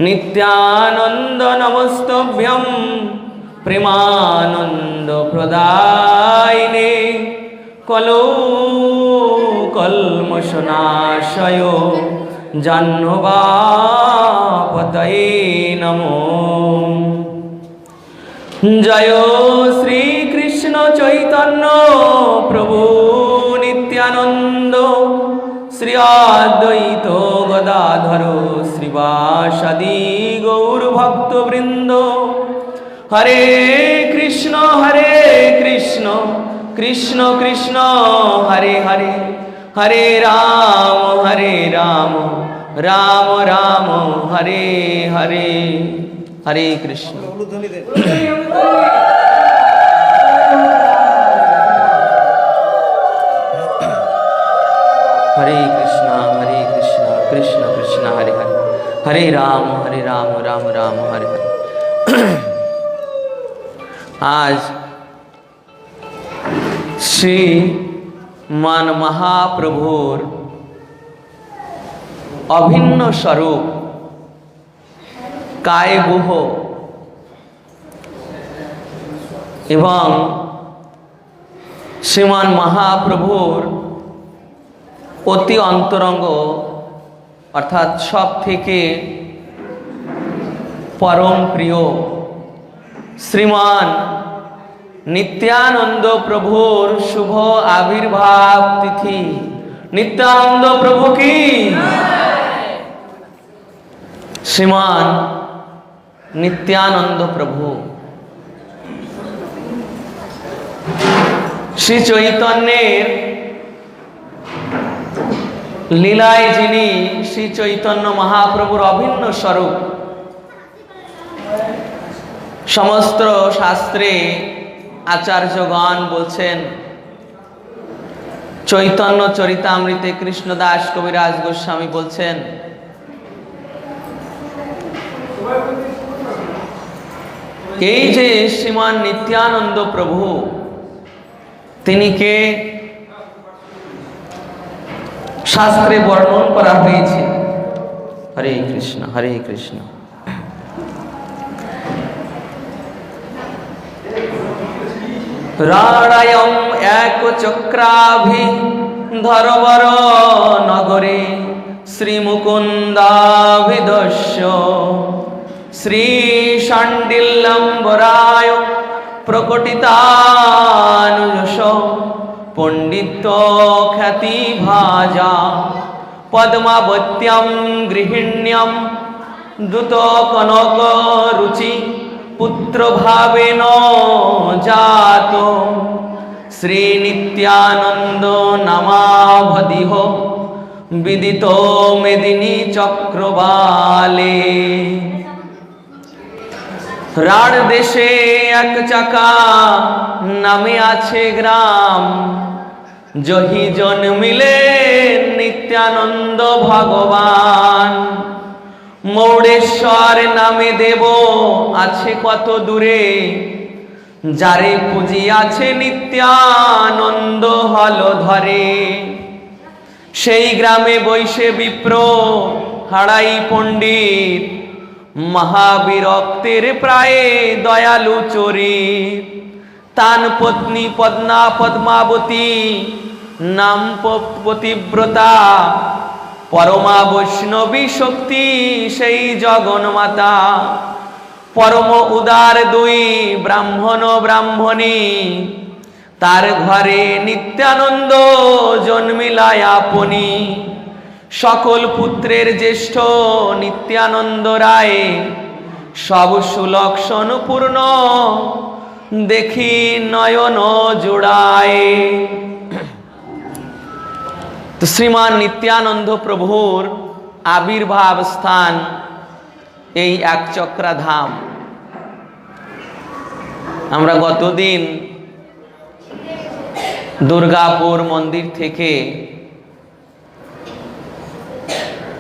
नित्यानंद नमस्तभ्यं प्रेमानंद प्रदायिने कलो कल्मषनाशयो जाह्नवापतये नमो। जय श्री कृष्ण चैतन्य प्रभु नित्यानंद श्री अद्वैत गदाधर श्रीवासादि गौर भक्तवृंद। हरे कृष्ण कृष्ण कृष्ण हरे हरे, हरे राम राम राम हरे हरे। हरे कृष्ण। हरे कृष्ण कृष्ण कृष्ण हरे हरे, हरे राम राम राम हरे हरे। आज श्री मान महाप्रभुर अभिन्न स्वरूप कायगुह एवं श्रीमान महाप्रभुर অতি অন্তরঙ্গ অর্থাৎ সব থেকে পরম প্রিয় শ্রীমান নিত্যানন্দ প্রভুর শুভ আবির্ভাব তিথি। নিত্যানন্দ প্রভু কি? শ্রীমান নিত্যানন্দ প্রভু শ্রী চৈতন্যের লীলায় যিনি শ্রী চৈতন্য মহাপ্রভুর অভিন্ন স্বরূপ। সমস্ত শাস্ত্রে আচার্যগণ বলছেন, চৈতন্য চরিতামৃতে কৃষ্ণদাস কবিরাজ গোস্বামী বলছেন, এই যে শ্রীমান নিত্যানন্দ প্রভু তিনি কে শাস্ত্রে বর্ণন করা হয়েছে। হরে কৃষ্ণ হরে কৃষ্ণ। রাড়ায়ম এক চক্রাভি ধরবর নগরে শ্রী মুকুন্দাভিদস্য শ্রী শাণ্ডিল্যম্বরায় প্রকটিতানুযশ পণ্ডিত খ্যাতি ভাজা পদ্মাবত্যম গৃহিণ্যম দ্রুত কনক রুচি পুত্র ভাবেন জাত শ্রী নিত্যানন্দ নামাবধিহ বিদিত মেদিনী চক্রবালে। রাঢ় দেশে এক চাকা নামে আছে গ্রাম, জহি জন্মিলেন নিত্যানন্দ ভগবান। মৌড়েশ্বর নামে দেব আছে কত দূরে, যারে পুজিয়াছে নিত্যানন্দ হল ধরে। সেই গ্রামে বৈশে বিপ্র হাড়াই পণ্ডিত, মহাবীরক্তের প্রায়ে দয়ালু চরিত। তান পত্নী পদ্মা পদ্মাবতী নাম পতিব্রতা, পরমা বৈষ্ণবী শক্তি সেই জগন্মাতা। পরম উদার দুই ব্রাহ্মণ ব্রাহ্মণী, তার ঘরে নিত্যানন্দ জন্মিলায় আপনি। সকল পুত্রের জ্যেষ্ঠ নিত্যানন্দ রায়, সব সুলক্ষণ পূর্ণ দেখি নয়ন জোড়ায়। তো শ্রীমান নিত্যানন্দ প্রভুর আবির্ভাব স্থান এই একচক্রা ধাম। আমরা গতদিন দুর্গাপুর মন্দির থেকে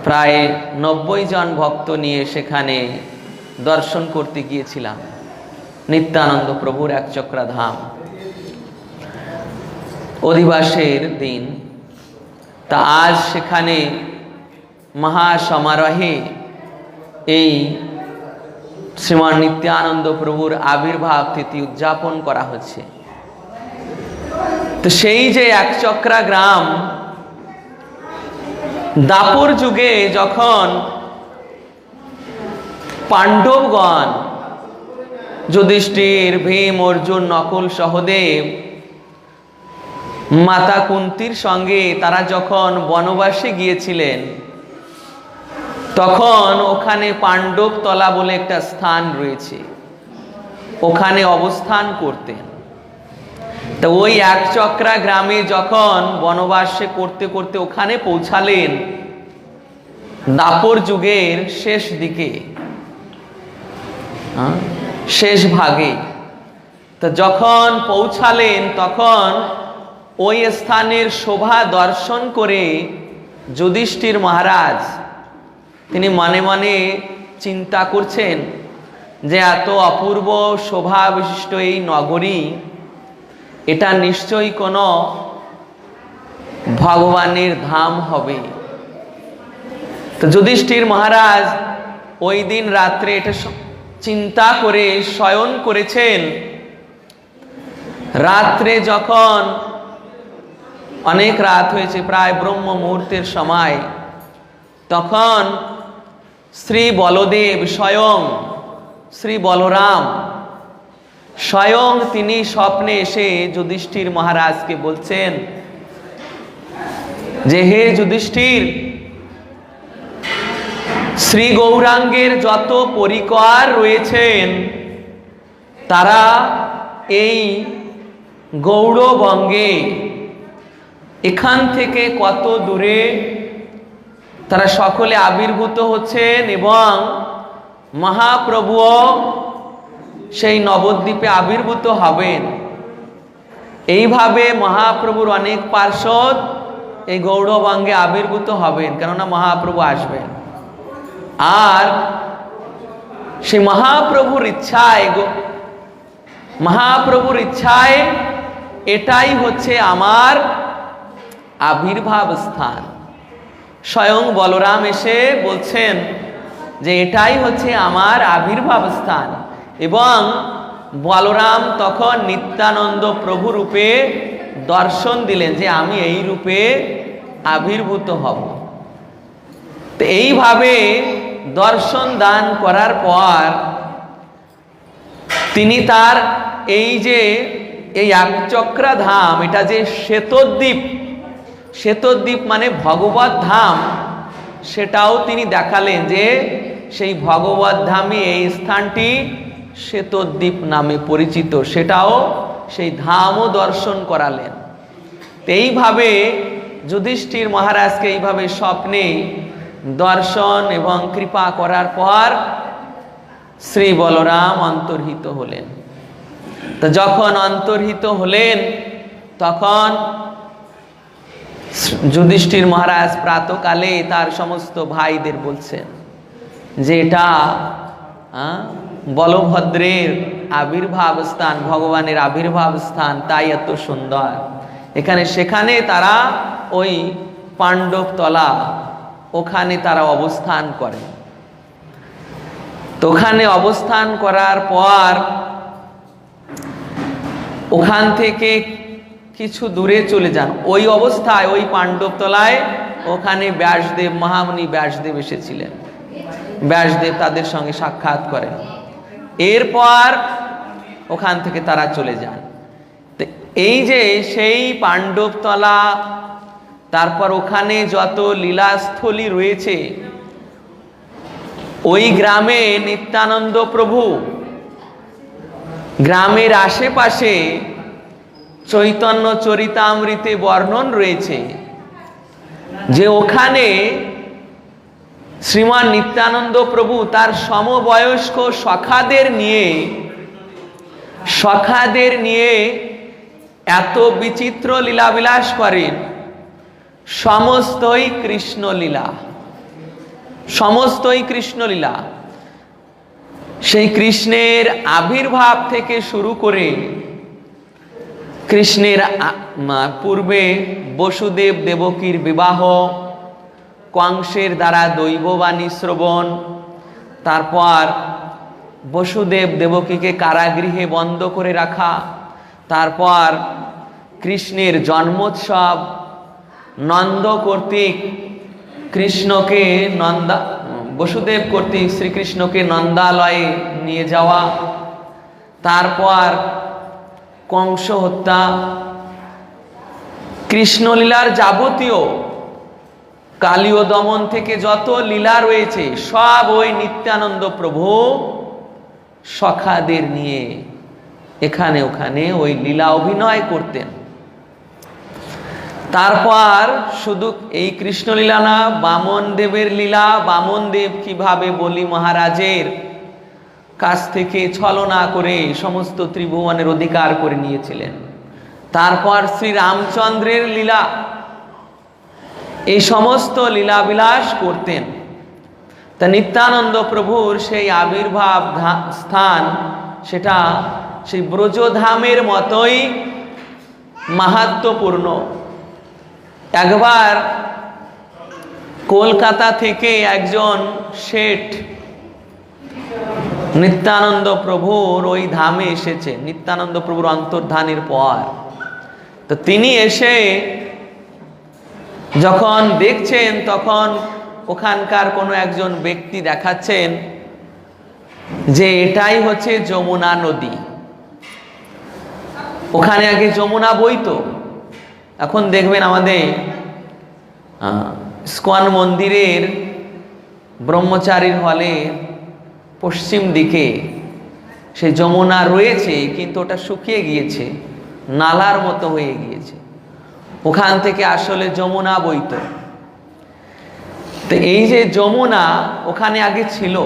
প্রায় 90 জন ভক্ত নিয়ে সেখানে দর্শন করতে গিয়েছিলাম নিত্যানন্দ প্রভুর একচক্রা ধাম। অধিবাসের দিন, তা আজ সেখানে মহাসমারোহে এই শ্রীমান নিত্যানন্দ প্রভুর আবির্ভাব তিথি উদযাপন করা হচ্ছে। তো সেই যে একচক্রা গ্রাম, দাপর যুগে যখন পাণ্ডবগণ যুধিষ্ঠির, ভীম, অর্জুন, নকুল, সহদেব, মাতা কুন্তির সঙ্গে তারা যখন বনবাসে গিয়েছিলেন, তখন ওখানে পাণ্ডবতলা বলে একটা স্থান রয়েছে, ওখানে অবস্থান করতেন। তো ওই একচক্রা গ্রামে যখন বনবাসে করতে করতে ওখানে পৌঁছালেন দাপর যুগের শেষ দিকে, শেষ ভাগে, তো যখন পৌঁছালেন তখন ওই স্থানের শোভা দর্শন করে যুধিষ্ঠির মহারাজ তিনি মনে মনে চিন্তা করছেন যে এত অপূর্ব শোভা বিশিষ্ট এই নগরী, এটা নিশ্চয়ই কোনো ভগবানের ধাম হবে। তো যুধিষ্ঠির মহারাজ ওই দিন রাত্রে এটা চিন্তা করে শয়ন করেছেন। রাত্রে যখন অনেক রাত হয়েছে, প্রায় ব্রহ্ম মুহূর্তের সময়, তখন শ্রী বলদেব স্বয়ং, শ্রী বলরাম স্বয়ং তিনি স্বপ্নে এসে যুধিষ্ঠির মহারাজকে বলছেন যে হে যুধিষ্ঠির, শ্রী গৌরাঙ্গের যত পরিকর রয়েছেন তারা এই গৌড়বঙ্গে এখান থেকে কত দূরে তারা সকলে আবির্ভূত হচ্ছেন এবং মহাপ্রভুও সেই নবদ্বীপে আবির্ভূত হবেন। এইভাবে মহাপ্রভুর অনেক পার্ষদ এই গৌড়বঙ্গে আবির্ভূত হবেন, কেননা মহাপ্রভু আসবেন। আর সেই মহাপ্রভুর ইচ্ছায় এটাই হচ্ছে আমার আবির্ভাব স্থান। স্বয়ং বলরাম এসে বলছেন যে এটাই হচ্ছে আমার আবির্ভাব স্থান, এবং বলরাম তখন নিত্যানন্দ প্রভু রূপে দর্শন দিলেন যে আমি এই রূপে আবির্ভূত হব। তো এইভাবে দর্শন দান করার পর তিনি তার এই যে এই একচক্রা ধাম, এটা যে শ্বেতদ্বীপ মানে ভগবত ধাম, সেটাও তিনি দেখালেন যে সেই ভগবত ধামে এই স্থানটি শ্বেতদ্বীপ নামে পরিচিত, সেটাও সেই ধামও দর্শন করালেন। এইভাবে যুধিষ্ঠির মহারাজকে এইভাবে স্বপ্নে দর্শন এবং কৃপা করার পর শ্রী বলরাম অন্তর্হিত হলেন। তো যখন অন্তর্হিত হলেন তখন যুধিষ্ঠির মহারাজ প্রাতকালে তার সমস্ত ভাইদের বলছেন যে এটা বলভদ্রের আবির্ভাব স্থান, ভগবানের আবির্ভাব স্থান, তাই এত সুন্দর। সেখানে তারা ওই পাণ্ডবতলা, ওখানে তারা অবস্থান করে। তো ওখানে অবস্থান করার পর ওখান থেকে কিছু দূরে চলে যান। ওই অবস্থায় ওই পাণ্ডবতলায় ওখানে ব্যাসদেব, মহামুনি ব্যাসদেব এসেছিলেন। ব্যাসদেব তাদের সঙ্গে সাক্ষাৎ করেন। এরপর ওখান থেকে তারা চলে যান। তো এই যে সেই পাণ্ডবতলা, তারপর ওখানে যত লীলাস্থলী রয়েছে, ওই গ্রামে নিত্যানন্দ প্রভু, গ্রামের আশেপাশে চৈতন্য চরিতামৃতে বর্ণন রয়েছে যে ওখানে শ্রীমান নিত্যানন্দ প্রভু তার সমবয়স্ক সখাদের নিয়ে এত বিচিত্র লীলাবিলাস করেন। সমস্তই কৃষ্ণলীলা। সেই কৃষ্ণের আবির্ভাব থেকে শুরু করে কৃষ্ণের পূর্বে বসুদেব দেবকীর বিবাহ, কংসের দ্বারা দৈববাণী শ্রবণ, তারপর বসুদেব দেবকীকে কারাগৃহে বন্ধ করে রাখা, তারপর কৃষ্ণের জন্মোৎসব, নন্দ কর্তৃক কৃষ্ণকে বসুদেব কর্তৃক শ্রীকৃষ্ণকে নন্দালয়ে নিয়ে যাওয়া, তারপর কংস হত্যা, কৃষ্ণলীলার যাবতীয় কালীয় দমন থেকে যত লীলা রয়েছে সব ওই নিত্যানন্দ প্রভু সখাদের নিয়ে এখানে ওখানে ওই লীলা অভিনয় করতেন। তারপর শুধু এই কৃষ্ণলীলা না, বামন দেবের লীলা, বামন দেব কিভাবে বলি মহারাজের কাছ থেকে ছলনা করে সমস্ত ত্রিভুবনের অধিকার করে নিয়েছিলেন। তারপর শ্রী রামচন্দ্রের লীলা, এই সমস্ত লীলাবিলাস করতেন। তা নিত্যানন্দ প্রভুর সেই আবির্ভাব স্থান সেটা সেই ব্রজধামের মতোই মাহাত্ম্যপূর্ণ। একবার কলকাতা থেকে একজন শেঠ নিত্যানন্দ প্রভুর ওই ধামে এসেছে, নিত্যানন্দ প্রভুর অন্তর্ধানের পর। তো তিনি এসে যখন দেখছেন তখন ওখানকার কোনো একজন ব্যক্তি দেখাচ্ছেন যে এটাই হচ্ছে যমুনা নদী। ওখানে আগে যমুনা বইতো, এখন দেখবেন আমাদের ইস্কন মন্দিরের ব্রহ্মচারীর হলে পশ্চিম দিকে সেই যমুনা রয়েছে, কিন্তু ওটা শুকিয়ে গিয়েছে, নালার মতো হয়ে গিয়েছে। ওখান থেকে আসলে যমুনা বইতো। তো এই যে যমুনা ওখানে আগে ছিল,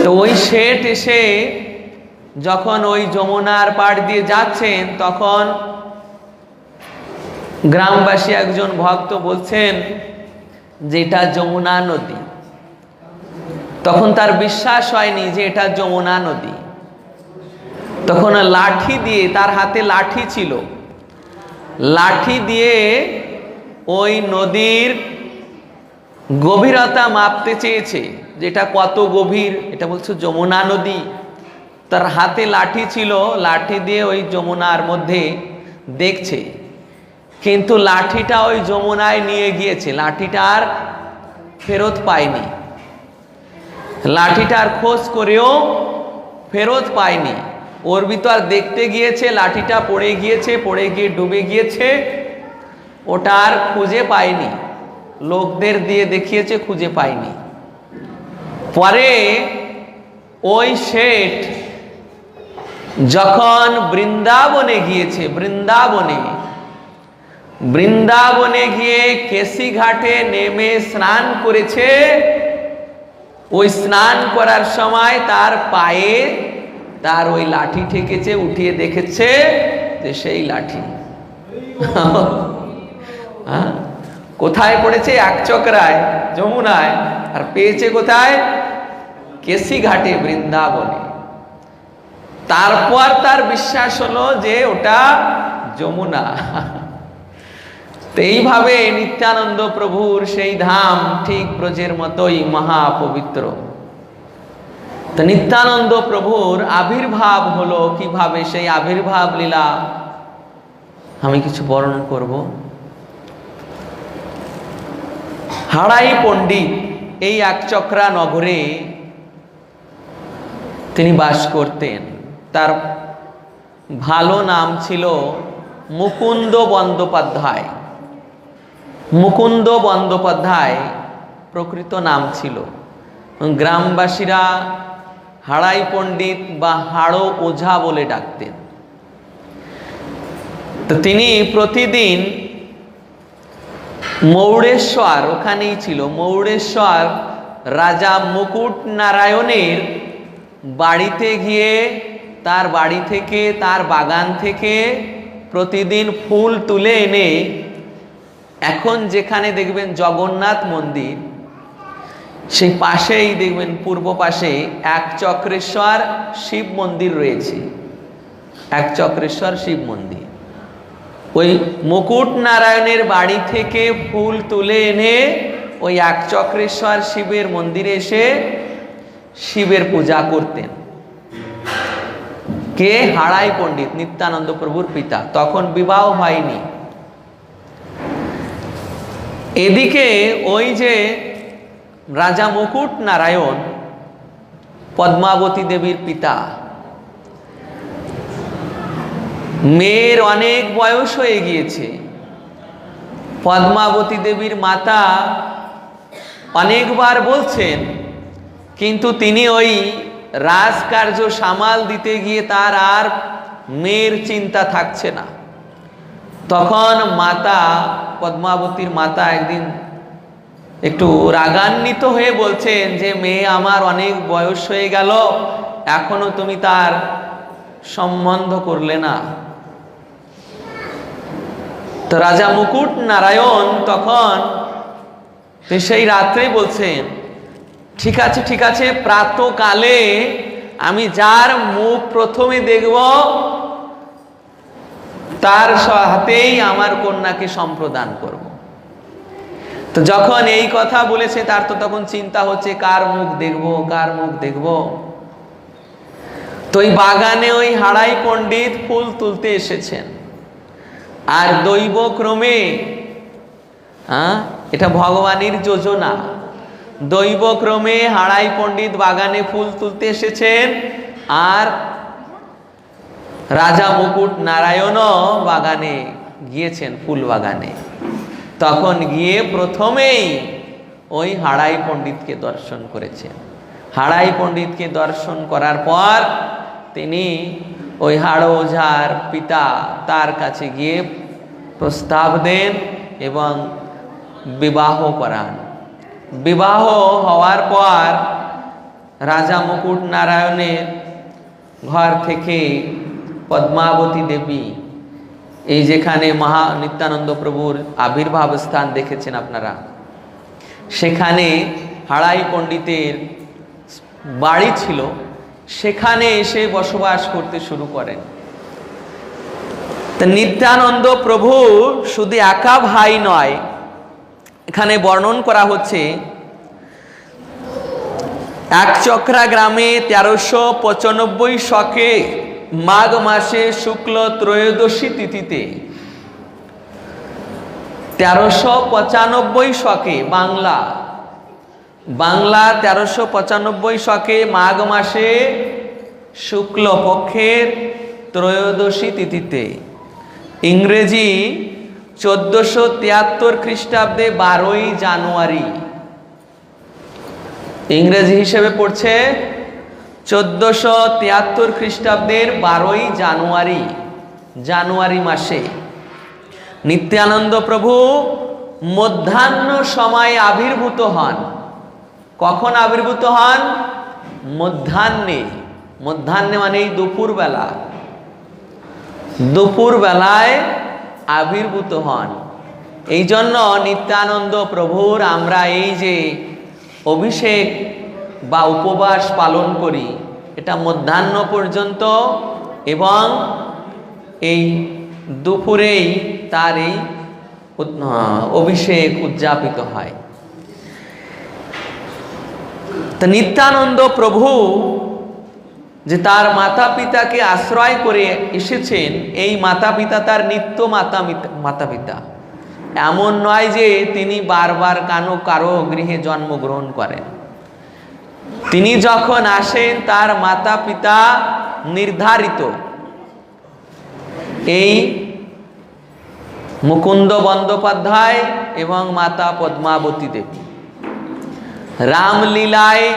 তো ওই শেঠ এসে যখন ওই যমুনার পাড় দিয়ে যাচ্ছেন তখন গ্রামবাসী একজন ভক্ত বলছেন যে এটা যমুনা নদী। তখন তার বিশ্বাস হয়নি যে এটা যমুনা নদী। তখন লাঠি দিয়ে, তার হাতে লাঠি ছিল, লাঠি দিয়ে ওই নদীর গভীরতা মাপতে চেয়েছে, যেটা কত গভীর, এটা বলছে যমুনা নদী। তার হাতে লাঠি ছিল, লাঠি দিয়ে ওই যমুনার মধ্যে দেখছে, কিন্তু লাঠিটা ওই যমুনায় নিয়ে গিয়েছে, লাঠিটা আর ফেরত পায়নি। লাঠিটার খোঁজ করেও ফেরত পায়নি। ওর ভিতর দেখতে গিয়েছে, লাঠিটা পড়ে গিয়েছে, পড়ে গিয়ে ডুবে গিয়েছে, ওটা আর খুঁজে পায়নি। লোকদের দিয়ে দেখিয়েছে, খুঁজে পায়নি। পরে ওই শেঠ যখন বৃন্দাবনে গিয়েছে, বৃন্দাবনে গিয়ে কেসি ঘাটে নেমে স্নান করেছে, ওই স্নান করার সময় তার পায়ে তার ওই লাঠি ঠেকেছে, উঠিয়ে দেখেছে যে সেই লাঠি কোথায় পড়েছে? একচক্রায়, যমুনায়। আর পেয়েছে কোথায়? কেসি ঘাটে, বৃন্দাবনে। তারপর তার বিশ্বাস হলো যে ওটা যমুনা। তো এইভাবে নিত্যানন্দ প্রভুর সেই ধাম ঠিক ব্রজের মতোই মহাপবিত্র। তো নিত্যানন্দ প্রভুর আবির্ভাব হলো কিভাবে, সেই আবির্ভাব লীলা আমি কিছু বর্ণন করব। হাড়াই পণ্ডিত এই একচক্রা নগরে তিনি বাস করতেন। তার ভালো নাম ছিল মুকুন্দ বন্দ্যোপাধ্যায়। মুকুন্দ বন্দ্যোপাধ্যায় প্রকৃত নাম ছিল। গ্রামবাসীরা হাড়াই পণ্ডিত বা হাড়ো ওঝা বলে ডাকতেন। তো তিনি প্রতিদিন মৌড়েশ্বর, ওখানেই ছিল মৌড়েশ্বর রাজা মুকুট নারায়ণের বাড়িতে গিয়ে তার বাড়ি থেকে, তার বাগান থেকে প্রতিদিন ফুল তুলে এনে, এখন যেখানে দেখবেন জগন্নাথ মন্দির, সেই পাশেই দেখবেন পূর্ব পাশে একচক্রেশ্বর শিব মন্দির রয়েছে। একচক্রেশ্বর শিব মন্দির, ওই মুকুট নারায়ণের বাড়ি থেকে ফুল তুলে এনে ওই একচক্রেশ্বর শিবের মন্দিরে এসে শিবের পূজা করতেন। কে? হাড়াই পণ্ডিত, নিত্যানন্দ প্রভুর পিতা। তখন বিবাহ হয়নি। এদিকে ওই যে রাজা মুকুট নারায়ণ, পদ্মাবতী দেবীর পিতা, মেয়ের অনেক বয়স হয়ে গিয়েছে। পদ্মাবতী দেবীর মাতা অনেকবার বলছেন, কিন্তু তিনি ওই রাজকার্য সামাল দিতে গিয়ে তার আর মেয়ের চিন্তা থাকছে না। তখন মাতা, পদ্মাবতীর মাতা একদিন একটু রাগান্বিত হয়ে বলছেন যে, মেয়ে আমার অনেক বয়স হয়ে গেল, এখনো তুমি তার সম্বন্ধ করলে না। তো রাজা মুকুট নারায়ণ তখন সেই রাত্রেই বলছেন, ঠিক আছে ঠিক আছে, প্রাতঃকালে আমি যার মুখ প্রথমে দেখব তার হাতেই আমার কন্যাকে সম্প্রদান করব। তো যখন এই কথা বলেছে, তার তো তখন চিন্তা হচ্ছে কার মুখ দেখব, কার মুখ দেখব। তো ওই বাগানে ওই হাড়াই পণ্ডিত ফুল তুলতে এসেছেন, আর দৈবক্রমে, এটা ভগবানের যোজনা, দৈবক্রমে হাড়াই পণ্ডিত বাগানে ফুল তুলতে এসেছেন, আর রাজা মুকুট নারায়ণও বাগানে গিয়েছেন, ফুল বাগানে। তখন গিয়ে প্রথমেই ওই হাড়াই পণ্ডিতকে দর্শন করেছেন। হাড়াই পণ্ডিতকে দর্শন করার পর তিনি ওই হাড় ওঝার পিতা তার কাছে গিয়ে প্রস্তাব দেন এবং বিবাহ করান। বিবাহ হওয়ার পর রাজা মুকুট নারায়ণের ঘর থেকে পদ্মাবতী দেবী, এই যেখানে মহা নিত্যানন্দ প্রভুর আবির্ভাব স্থান দেখেছেন আপনারা, সেখানে হাড়াই পণ্ডিতের বাড়ি ছিল, সেখানে এসে বসবাস করতে শুরু করেন। নিত্যানন্দ প্রভু শুধু একা ভাই নয়, এখানে বর্ণন করা হচ্ছে একচক্রা গ্রামে 1395 শকে মাঘ মাসে শুক্ল ত্রয়োদশী তিথিতে, 1395 শকে বাংলা 1395 শকে মাঘ মাসে শুক্ল পক্ষের ত্রয়োদশী তিথিতে, ইংরেজি 1473 খ্রিস্টাব্দে 12ই জানুয়ারি, ইংরেজি হিসেবে পড়ছে 1473 খ্রিস্টাব্দের 12ই জানুয়ারি, জানুয়ারি মাসে নিত্যানন্দ প্রভু মধ্যাহ্ন সময়ে আবির্ভূত হন। কখন আবির্ভূত হন? মধ্যাহ্নে। মধ্যাহ্নে মানে এই দুপুরবেলা, দুপুরবেলায় আবির্ভূত হন। এই জন্য নিত্যানন্দ প্রভুর আমরা এই যে অভিষেক বা উপবাস পালন করি, এটা মধ্যাহ্ন পর্যন্ত, এবং এই দুপুরেই তার এই অভিষেক উদযাপিত হয়। তো নিত্যানন্দ প্রভু যে তার মাতা পিতাকে আশ্রয় করে এসেছেন, এই মাতা পিতা তার নিত্য মাতা পিতা। এমন নয় যে তিনি বারবার কারো গৃহে জন্মগ্রহণ করেন। তিনি যখন আসেন তার মাতা পিতা নির্ধারিত, এই মুকুন্দ বন্দ্যোপাধ্যায় এবং মাতা পদ্মাবতী দেবী। রামলীলায়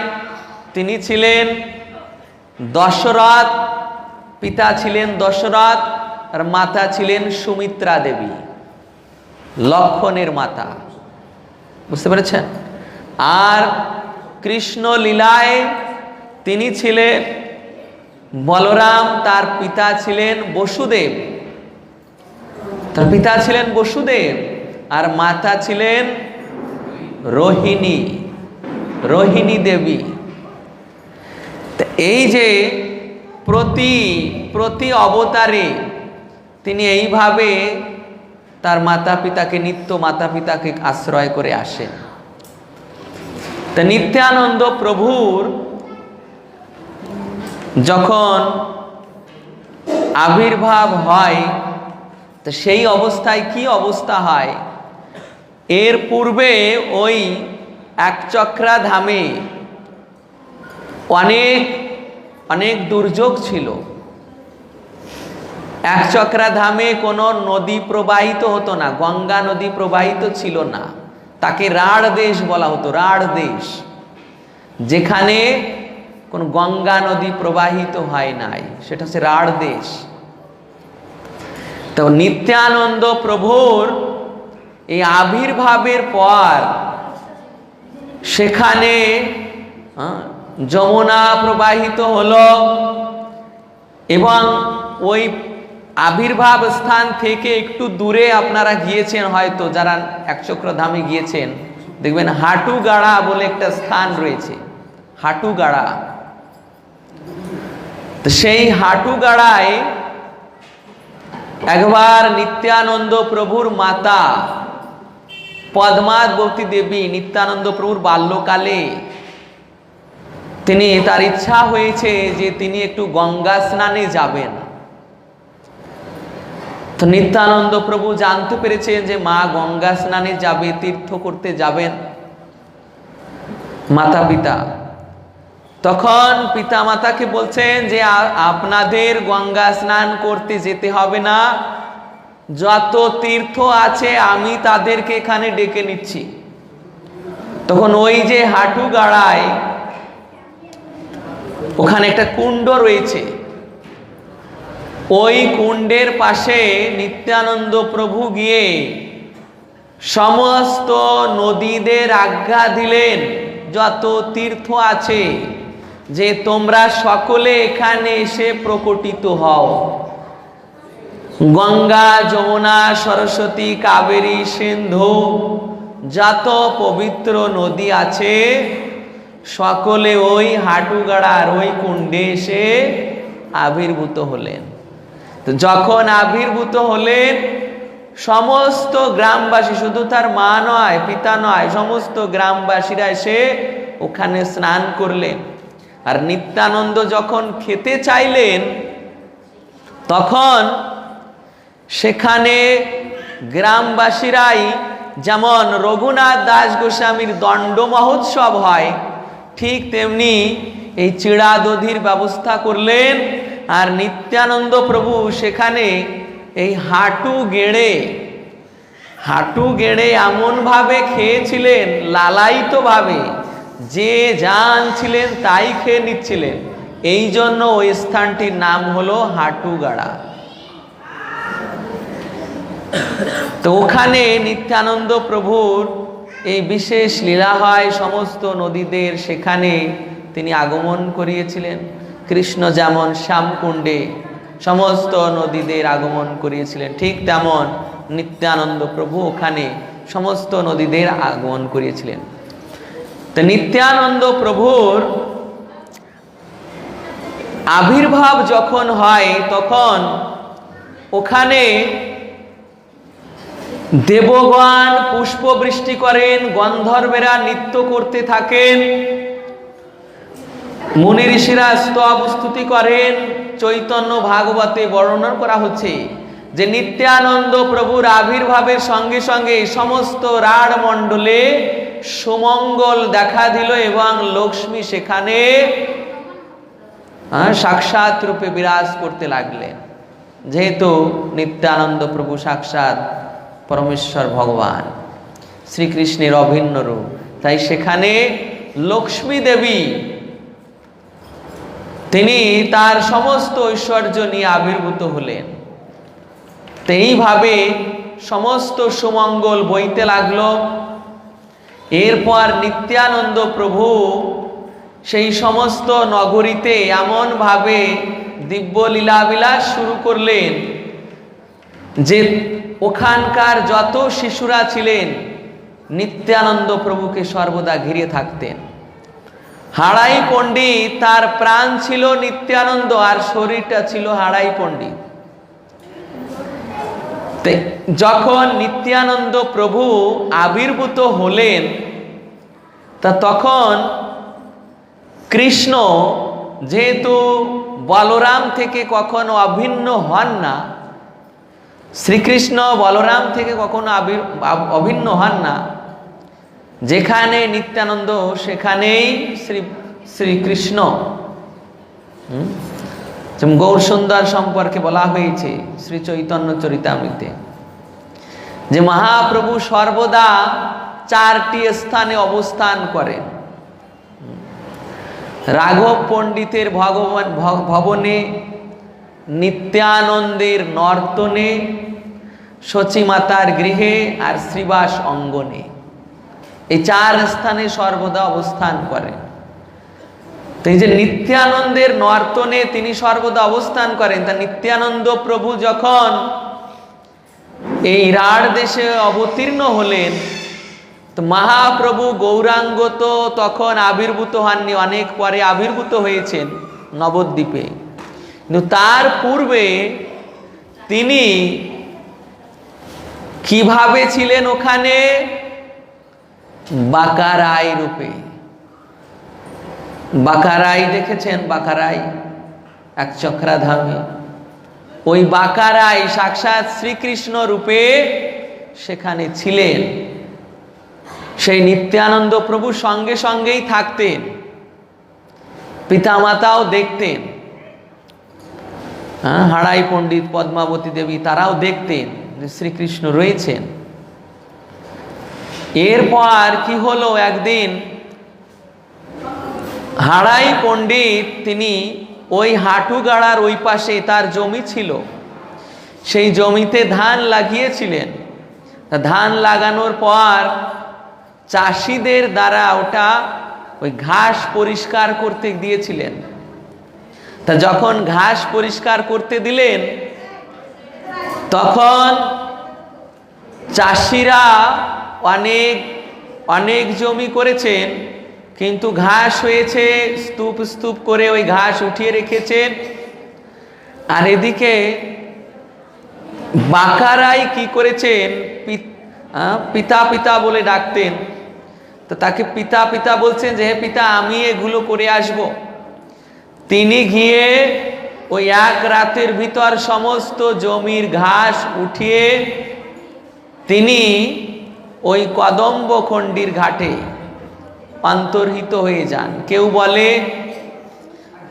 তিনি ছিলেন দশরথ, পিতা ছিলেন দশরথ, আর মাতা ছিলেন সুমিত্রা দেবী, লক্ষণের মাতা। বুঝতে পেরেছেন? আর কৃষ্ণ লীলায় তিনি ছিলেন বলরাম, তার পিতা ছিলেন বসুদেব, তার পিতা ছিলেন বসুদেব, আর মাতা ছিলেন রোহিণী, রোহিণী দেবী। এই যে প্রতি অবতারে তিনি এইভাবে তার মাতা পিতাকে, নিত্য মাতা পিতাকে আশ্রয় করে আসেন। তো নিত্যানন্দ প্রভুর যখন আবির্ভাব হয় তো সেই অবস্থায় কি অবস্থা হয়, এর পূর্বে ওই একচক্রা ধামে অনেক অনেক দুর্যোগ ছিল। একচক্রা ধামে কোনো নদী প্রবাহিত হতো না, গঙ্গা নদী প্রবাহিত ছিল না, তাকে রাঢ় দেশ বলা হতো। রাঢ় দেশ, যেখানে কোন গঙ্গা নদী প্রবাহিত হয় নাই, সেটা হচ্ছে রাঢ় দেশ। তো নিত্যানন্দ প্রভুর এই আবির্ভাবের পর সেখানে যমুনা প্রবাহিত হলো এবং ওই আবির্ভাব স্থান থেকে একটু দূরে আপনারা গিয়েছেন হয়তো, যারা একচক্রধামে গিয়েছেন দেখবেন হাটুগাড়া বলে একটা স্থান রয়েছে। হাটুগাড়া, তো সেই হাটুগাড়ায় একবার নিত্যানন্দ প্রভুর মাতা পদ্মাবতী দেবী, নিত্যানন্দ প্রভুর বাল্যকালে তার ইচ্ছা হয়েছে যে তিনি একটু গঙ্গা স্নানে যাবেন। তো নিত্যানন্দ প্রভু জানতে পেরেছেন যে মা গঙ্গা স্নানে যাবে, তীর্থ করতে যাবেন মাতা পিতা। তখন পিতা মাতাকে বলছেন যে আপনাদের গঙ্গা স্নান করতে যেতে হবে না, যত তীর্থ আছে আমি তাদেরকে এখানে ডেকে নিচ্ছি। তখন ওই যে হাটুগাড়ায় ওখানে একটা কুণ্ড রয়েছে, ওই কুণ্ডের পাশে নিত্যানন্দ প্রভু গিয়ে সমস্ত নদীদের আজ্ঞা দিলেন, যত তীর্থ আছে যে তোমরা সকলে এখানে এসে প্রকটিত হও। গঙ্গা, যমুনা, সরস্বতী, কাবেরী, সিন্ধু, যত পবিত্র নদী আছে সকলে ওই হাটুগাড়ার ওই কুণ্ডে এসে আবির্ভূত হলেন। তো যখন আবির্ভূত হলেন সমস্ত গ্রামবাসী, শুধু তার মা নয়, পিতা নয়, সমস্ত গ্রামবাসীরা এসে ওখানে স্নান করলেন। আর নিত্যানন্দ যখন খেতে চাইলেন তখন সেখানে গ্রামবাসীরাই, যেমন রঘুনাথ দাস গোস্বামীর দণ্ড মহোৎসব হয় ঠিক তেমনি এই চিড়া দধির ব্যবস্থা করলেন। আর নিত্যানন্দ প্রভু সেখানে এই হাঁটু গেড়ে এমন ভাবে খেয়েছিলেন, লালায়িত ভাবে, যে জানছিলেন তাই খেয়ে নিচ্ছিলেন। এই জন্য ওই স্থানটির নাম হলো হাটুগাড়া। তো ওখানে নিত্যানন্দ প্রভুর এই বিশেষ লীলা হয়, সমস্ত নদীদের সেখানে তিনি আগমন করিয়েছিলেন। কৃষ্ণ যেমন শ্যামকুণ্ডে সমস্ত নদীদের আগমন করিয়েছিলেন, ঠিক তেমন নিত্যানন্দ প্রভু ওখানে সমস্ত নদীদের আগমন করিয়েছিলেন। তো নিত্যানন্দ প্রভুর আবির্ভাব যখন হয় তখন ওখানে দেবগণ পুষ্প বৃষ্টি করেন, গন্ধর্বেরা নৃত্য করতে থাকেন, মুনি ঋষিরা স্তব স্তুতি করেন। চৈতন্য ভাগবতে বর্ণনা করা হচ্ছে যে নিত্যানন্দ প্রভুর আবির্ভাবের সঙ্গে সঙ্গে সমস্ত রাঢ় মণ্ডলে সুমঙ্গল দেখা দিল এবং লক্ষ্মী সেখানে সাক্ষাৎ রূপে বিরাজ করতে লাগলেন। যেহেতু নিত্যানন্দ প্রভু সাক্ষাৎ পরমেশ্বর ভগবান শ্রীকৃষ্ণের অভিন্ন রূপ, তাই সেখানে লক্ষ্মী দেবী তিনি তার সমস্ত ঐশ্বর্য নিয়ে আবির্ভূত হলেন। তো এইভাবে সমস্ত সুমঙ্গল বইতে লাগলো। এরপর নিত্যানন্দ প্রভু সেই সমস্ত নগরীতে এমন ভাবে দিব্য লীলাবিলাস শুরু করলেন যে ওখানকার যত শিশুরা ছিলেন নিত্যানন্দ প্রভুকে সর্বদা ঘিরে থাকতেন। হাড়াই পণ্ডিত, তার প্রাণ ছিল নিত্যানন্দ আর শরীরটা ছিল হাড়াই পণ্ডিত। যখন নিত্যানন্দ প্রভু আবির্ভূত হলেন তা তখন কৃষ্ণ যেহেতু বলরাম থেকে কখনো অভিন্ন হন না, শ্রীকৃষ্ণ বলরাম থেকে কখনো অভিন্ন হন না, যেখানে নিত্যানন্দ সেখানেই শ্রীকৃষ্ণ। গৌর সুন্দর সম্পর্কে বলা হয়েছে শ্রী চৈতন্য চরিতামৃতে যে মহাপ্রভু সর্বদা 4টি স্থানে অবস্থান করেন। রাঘব পণ্ডিতের ভবনে, নিত্যানন্দের নর্তনে, সচিমাতার গৃহে আর শ্রীবাস অঙ্গনে, এই 4 স্থানে সর্বদা অবস্থান করেন। তো এই যে নিত্যানন্দের নর্তনে তিনি সর্বদা অবস্থান করেন, তা নিত্যানন্দ প্রভু যখন এই রাঢ় দেশে অবতীর্ণ হলেন, তো মহাপ্রভু গৌরাঙ্গ তো তখন আবির্ভূত হননি, অনেক পরে আবির্ভূত হয়েছেন নবদ্বীপে। কিন্তু তার পূর্বে তিনি কিভাবে ছিলেন ওখানে? বাঁকারাই রূপে। বাঁকারাই দেখেছেন? বাঁকারাই একচক্রাধামে, ওই বাঁকারাই সাক্ষাৎ শ্রীকৃষ্ণ রূপে সেখানে ছিলেন। সেই নিত্যানন্দ প্রভু সঙ্গে সঙ্গেই থাকতেন, পিতামাতাও দেখতেন, হাড়াই পণ্ডিত, পদ্মাবতী দেবী তারাও দেখতেন যে শ্রীকৃষ্ণ রয়েছেন। এরপর কি হলো, একদিন হাড়াই পণ্ডিত তিনি ওই হাটুগাড়ার ওই পাশে তার জমি ছিল, সেই জমিতে ধান লাগিয়েছিলেন। ধান লাগানোর পর চাষিদের দ্বারা ওটা ওই ঘাস পরিষ্কার করতে দিয়েছিলেন। তা যখন ঘাস পরিষ্কার করতে দিলেন, তখন চাষিরা অনেক অনেক জমি করেছেন, কিন্তু ঘাস হয়েছে স্তূপ স্তূপ করে, ওই ঘাস উঠিয়ে রেখেছেন। আর এদিকে বাঁকারাই কি করেছেন, পিতা পিতা বলে ডাকতেন। তো তাকে পিতা পিতা বলছেন যে হে পিতা, আমি এগুলো করে আসব। তিনি গিয়ে ওই এক রাতের ভিতর সমস্ত জমির ঘাস উঠিয়ে তিনি ওই কদম্বখণ্ডির ঘাটে অন্তর্হিত হয়ে যান। কেউ বলে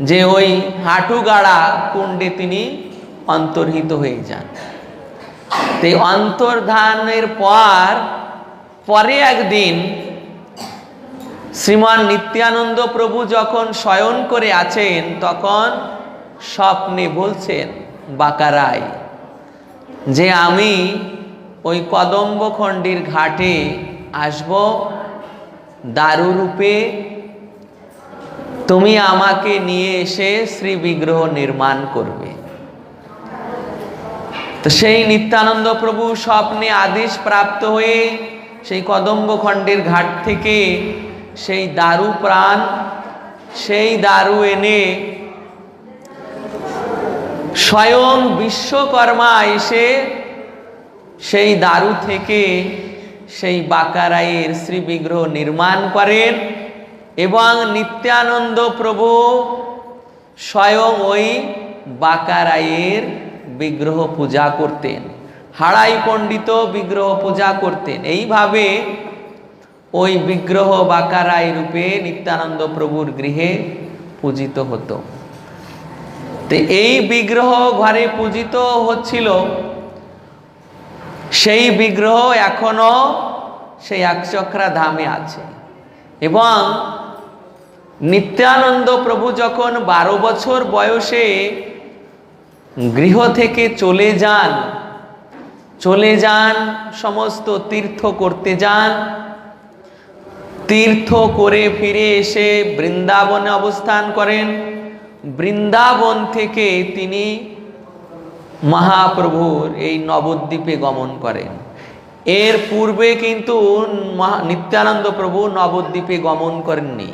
যে ওই হাটুগাড়া কুণ্ডে তিনি অন্তর্হিত হয়ে যান। এই অন্তর্ধানের পরে একদিন শ্রীমান নিত্যানন্দ প্রভু যখন শয়ন করে আছেন, তখন স্বপ্নে বলছেন বাঁকারাই যে আমি ওই কদম্বখণ্ডির ঘাটে আসব দারু রূপে, তুমি আমাকে নিয়ে এসে শ্রী বিগ্রহ নির্মাণ করবে। তো সেই নিত্যানন্দ প্রভু স্বপ্নে আদেশ প্রাপ্ত হয়ে সেই কদম্বখণ্ডের ঘাট থেকে সেই দারু প্রাণ, সেই দারু এনে স্বয়ং বিশ্বকর্মা এসে সেই দারু থেকে সেই বাঁকারাইয়ের শ্রী বিগ্রহ নির্মাণ করেন। এবং নিত্যানন্দ প্রভু স্বয়ং ওই বাঁকারাইয়ের বিগ্রহ পূজা করতেন, হাড়াই পণ্ডিত বিগ্রহ পূজা করতেন। এইভাবে ওই বিগ্রহ বাঁকারাই রূপে নিত্যানন্দ প্রভুর গৃহে পূজিত হতো। তো এই বিগ্রহ ঘরে পূজিত হচ্ছিল, সেই বিগ্রহ এখনো সেই একচক্রা ধামে আছে। এবং নিত্যানন্দ প্রভু যখন 12 বছর বয়সে গৃহ থেকে চলে যান, সমস্ত তীর্থ করতে যান, তীর্থ করে ফিরে এসে বৃন্দাবনে অবস্থান করেন। বৃন্দাবন থেকে তিনি মহাপ্রভুর এই নবদ্বীপে গমন করেন। এর পূর্বে কিন্তু নিত্যানন্দ প্রভু নবদ্বীপে গমন করেননি।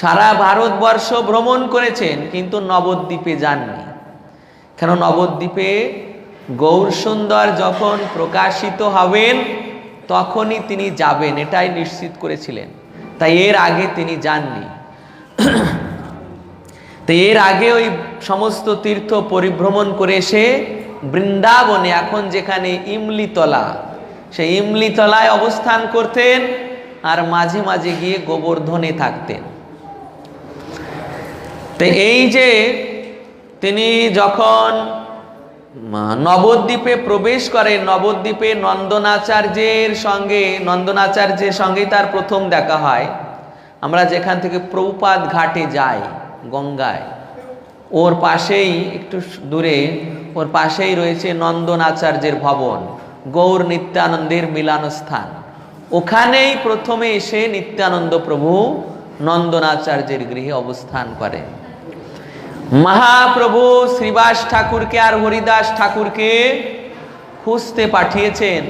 সারা ভারতবর্ষ ভ্রমণ করেছেন, কিন্তু নবদ্বীপে যাননি। কেন? নবদ্বীপে গৌরসুন্দর যখন প্রকাশিত হবেন তখনই তিনি যাবেন, এটাই নিশ্চিত করেছিলেন। তাই এর আগে তিনি যাননি। তো এর আগে ওই সমস্ত তীর্থ পরিভ্রমণ করে এসে বৃন্দাবনে, এখন যেখানে ইমলিতলা, সেই ইমলিতলায় অবস্থান করতেন আর মাঝে মাঝে গিয়ে গোবর্ধনে থাকতেন। তো এই যে তিনি যখন নবদ্বীপে প্রবেশ করেন, নবদ্বীপে নন্দনাচার্যের সঙ্গেই তার প্রথম দেখা হয়। আমরা যেখান থেকে প্রভুপাদ ঘাটে যাই গঙ্গায়, ওর পাশেই একটু দূরে ওর পাশেই রয়েছে নন্দনাচার্যের ভবন, গৌর নিত্যানন্দের মিলনস্থান। ওখানেই প্রথমে এসে নিত্যানন্দ প্রভু নন্দনাচার্যের গৃহে অবস্থান করেন। মহাপ্রভু শ্রীবাস ঠাকুরকে আর হরিদাস ঠাকুরকে খুঁজতে পাঠিয়েছেন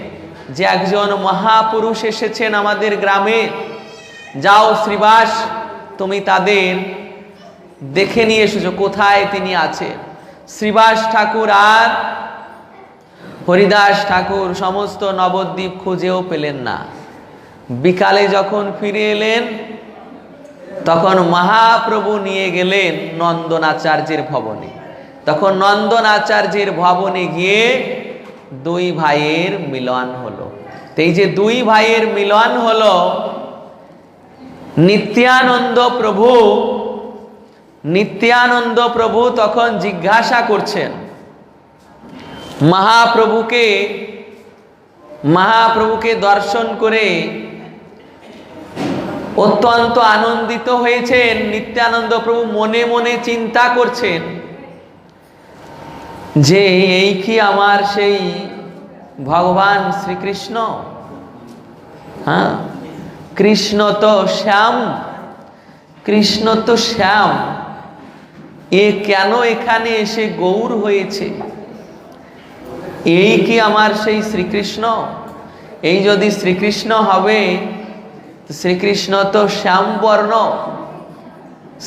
যে একজন মহাপুরুষ এসেছেন আমাদের গ্রামে, যাও শ্রীবাস, তুমি তাদের দেখে নিয়ে এসেছো, কোথায় তিনি আছেন। শ্রীবাস ঠাকুর আর হরিদাস ঠাকুর সমস্ত নবদ্বীপ খুঁজেও পেলেন না। বিকালে যখন ফিরে এলেন তখন মহাপ্রভু নিয়ে গেলেন নন্দনাচার্যের ভবনে। তখন নন্দনাচার্যের ভবনে গিয়ে দুই ভাইয়ের মিলন হলো। এই যে দুই ভাইয়ের মিলন হলো, নিত্যানন্দ প্রভু তখন জিজ্ঞাসা করছেন মহাপ্রভুকে দর্শন করে অত্যন্ত আনন্দিত হয়েছেন। নিত্যানন্দ প্রভু মনে মনে চিন্তা করছেন যে এই কি আমার সেই ভগবান শ্রীকৃষ্ণ? হ্যাঁ, কৃষ্ণ তো শ্যাম, এ কেন এখানে এসে গৌর হয়েছে? এই কি আমার সেই শ্রীকৃষ্ণ? এই যদি শ্রীকৃষ্ণ হবে, শ্রীকৃষ্ণ তো শ্যাম বর্ণ,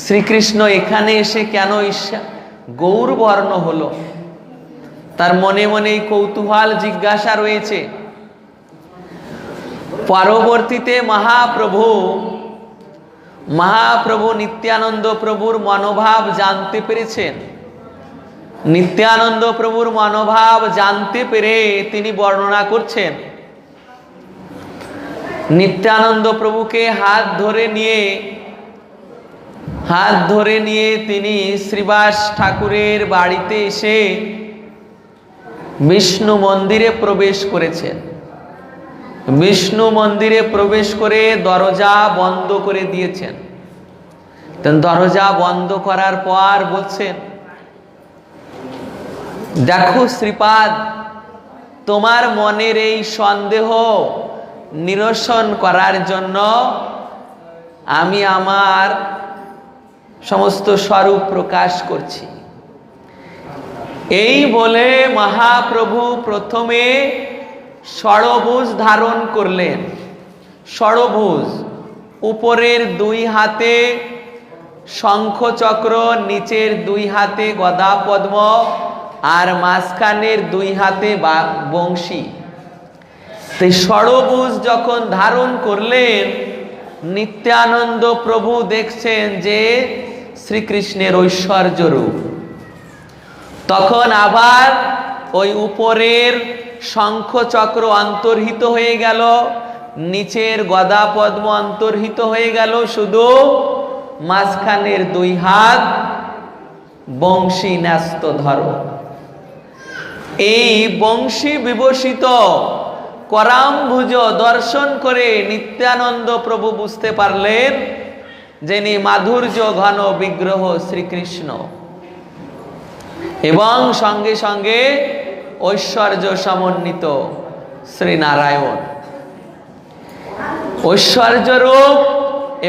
শ্রীকৃষ্ণ এখানে এসে কেন গৌর বর্ণ হলো? তার মনে মনে কৌতূহল জিজ্ঞাসা রয়েছে। পরবর্তীতে মহাপ্রভু নিত্যানন্দ প্রভুর মনোভাব জানতে পেরেছেন। নিত্যানন্দ প্রভুর মনোভাব জানতে পেরে তিনি বর্ণনা করছেন, নিত্যানন্দ প্রভুকে হাত ধরে নিয়ে তিনি শ্রীবাস ঠাকুরের বাড়িতে এসে বিষ্ণু মন্দিরে প্রবেশ করেছেন। বিষ্ণু মন্দিরে প্রবেশ করে দরজা বন্ধ করে দিয়েছেন। দরজা বন্ধ করার পর বলছেন, দেখো শ্রীপাদ, তোমার মনের এই সন্দেহ নিরসন করার জন্য আমি আমার সমস্ত স্বরূপ প্রকাশ করছি। এই বলে মহাপ্রভু প্রথমে ষড়ভুজ ধারণ করলেন। ষড়ভুজ, উপরের দুই হাতে শঙ্খচক্র, নিচের দুই হাতে গদা পদ্ম, আর মাঝখানের দুই হাতে বংশী। তো ষড়ভুজ যখন ধারণ করলেন, নিত্যানন্দ প্রভু দেখছেন যে শ্রীকৃষ্ণের ঐশ্বর্য রূপ। তখন আবার ওই উপরের শঙ্খচক্র অন্তর্হিত হয়ে গেল, নিচের গদা পদ্ম অন্তর্হিত হয়ে গেল, শুধু মাঝখানের দুই হাত বংশী ন্যস্ত ধরো। এই বংশী বিভূষিত করাম্ভুজ দর্শন করে নিত্যানন্দ প্রভু বুঝতে পারলেন যিনি মাধুর্য ঘন বিগ্রহ শ্রীকৃষ্ণ, এবং সঙ্গে সঙ্গে ঐশ্বর্য সমন্বিত শ্রীনারায়ণ। ঐশ্বর্য রূপ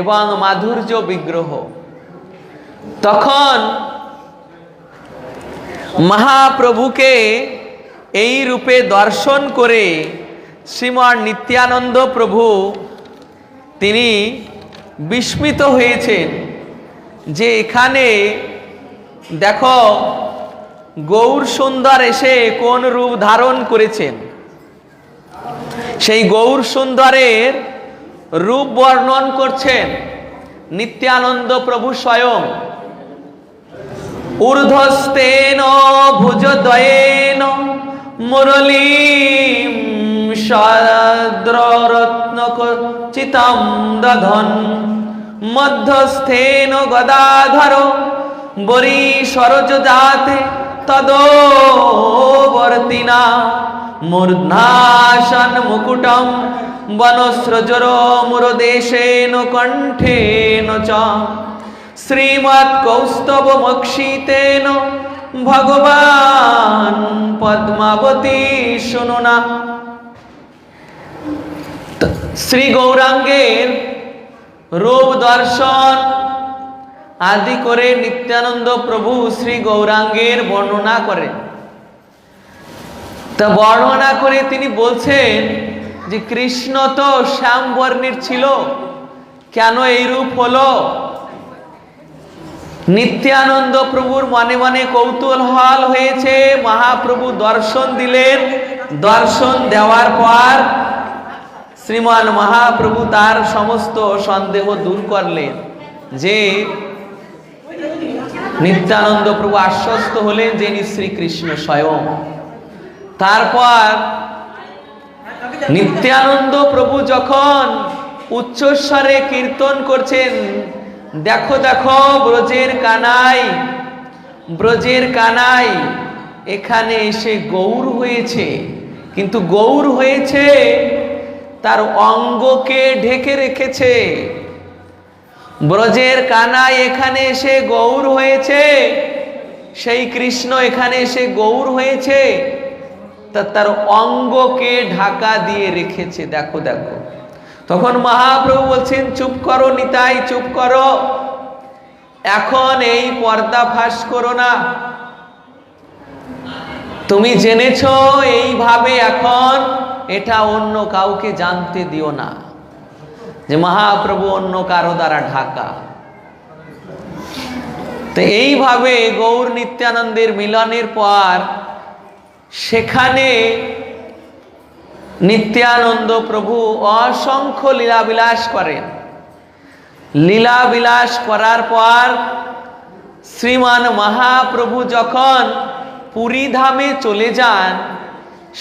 এবং মাধুর্য বিগ্রহ। তখন মহাপ্রভুকে এই রূপে দর্শন করে শ্রীমান নিত্যানন্দ প্রভু তিনি বিস্মিত হয়েছেন যে এখানে দেখো গৌর সুন্দর এসে কোন রূপ ধারণ করেছেন। সেই গৌর সুন্দরের রূপ বর্ণন করছেন নিত্যানন্দ প্রভু স্বয়ং। ঊর্ধ্বস্তেন ভুজদ্বয়েন মুরলীম সাদ্ররত্নখচিতম দধন মধ্যস্থেন গদাধর বরী সরোজজাতে তদোবর্তিনা মূর্ধ্নাসন মুকুটম বনস্রজর মুরদেশেন কণ্ঠেন চ শ্রীমৎ কৌস্তব মক্ষিতেন ভগবান পদ্মাবতী শুনুনা। শ্রী গৌরাঙ্গের রূপ দর্শন আদি করে নিত্যানন্দ প্রভু শ্রী গৌরাঙ্গের বর্ণনা করেন। তা বর্ণনা করে তিনি বলছেন যে কৃষ্ণ তো শ্যাম বর্ণের ছিল, কেন এই রূপ হলো? নিত্যানন্দ প্রভুর মনে মনে কৌতূহল হয়েছে। মহাপ্রভু দর্শন দিলেন। দর্শন দেওয়ার পর শ্রীমান মহাপ্রভু তার সমস্ত সন্দেহ দূর করলেন, যে নিত্যানন্দ প্রভু আশ্বস্ত হলেন যে শ্রীকৃষ্ণ স্বয়ং। তারপর নিত্যানন্দ প্রভু যখন উচ্চস্বরে কীর্তন করছেন, দেখো দেখো ব্রজের কানাই, ব্রজের কানাই এখানে এসে গৌর হয়েছে, কিন্তু গৌর হয়েছে তার অঙ্গকে ঢেকে রেখেছে। ব্রজের কানাই এখানে এসে গৌর হয়েছে, সেই কৃষ্ণ এখানে এসে গৌর হয়েছে, তা তার অঙ্গকে ঢাকা দিয়ে রেখেছে। দেখো দেখো। তখন মহাপ্রভু বলছেন, চুপ করো নিতাই, চুপ করো, এখন এই পর্দা ফাঁস করো না। তুমি জেনেছো এইভাবে, এখন এটা অন্য কাউকে জানতে দিও না যে মহাপ্রভু অন্য কারো দ্বারা ঢাকা। তো এইভাবে গৌর নিত্যানন্দের মিলনের পর সেখানে নিত্যানন্দ প্রভু অসংখ্য লীলাবিলাস করেন। লীলাবিলাস করার পর শ্রীমান মহাপ্রভু যখন পুরী ধামে চলে যান,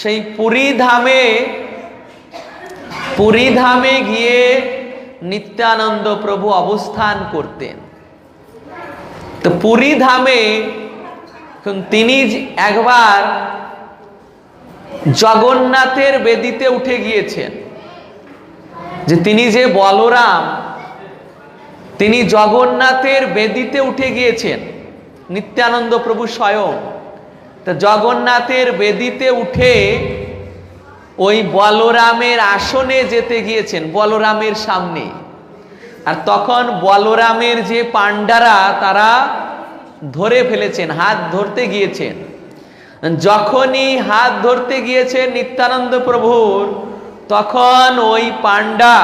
সেই পুরী ধামে গিয়ে নিত্যানন্দ প্রভু অবস্থান করতেন। তো পুরী ধামে তিনি একবার জগন্নাথের বেদিতে উঠে গিয়েছেন, যে তিনি যে বলরাম, তিনি জগন্নাথের বেদিতে উঠে গিয়েছেন নিত্যানন্দ প্রভু স্বয়ং। তো জগন্নাথের বেদিতে উঠে ওই বলরামের আসনে যেতে গিয়েছেন, বলরামের সামনে। আর তখন বলরামের যে পাণ্ডারা তারা ধরে ফেলেছেন, হাত ধরতে গিয়েছেন। যখনই হাত ধরতে গিয়েছেন নিত্যানন্দ প্রভুর, তখন ওই পাণ্ডা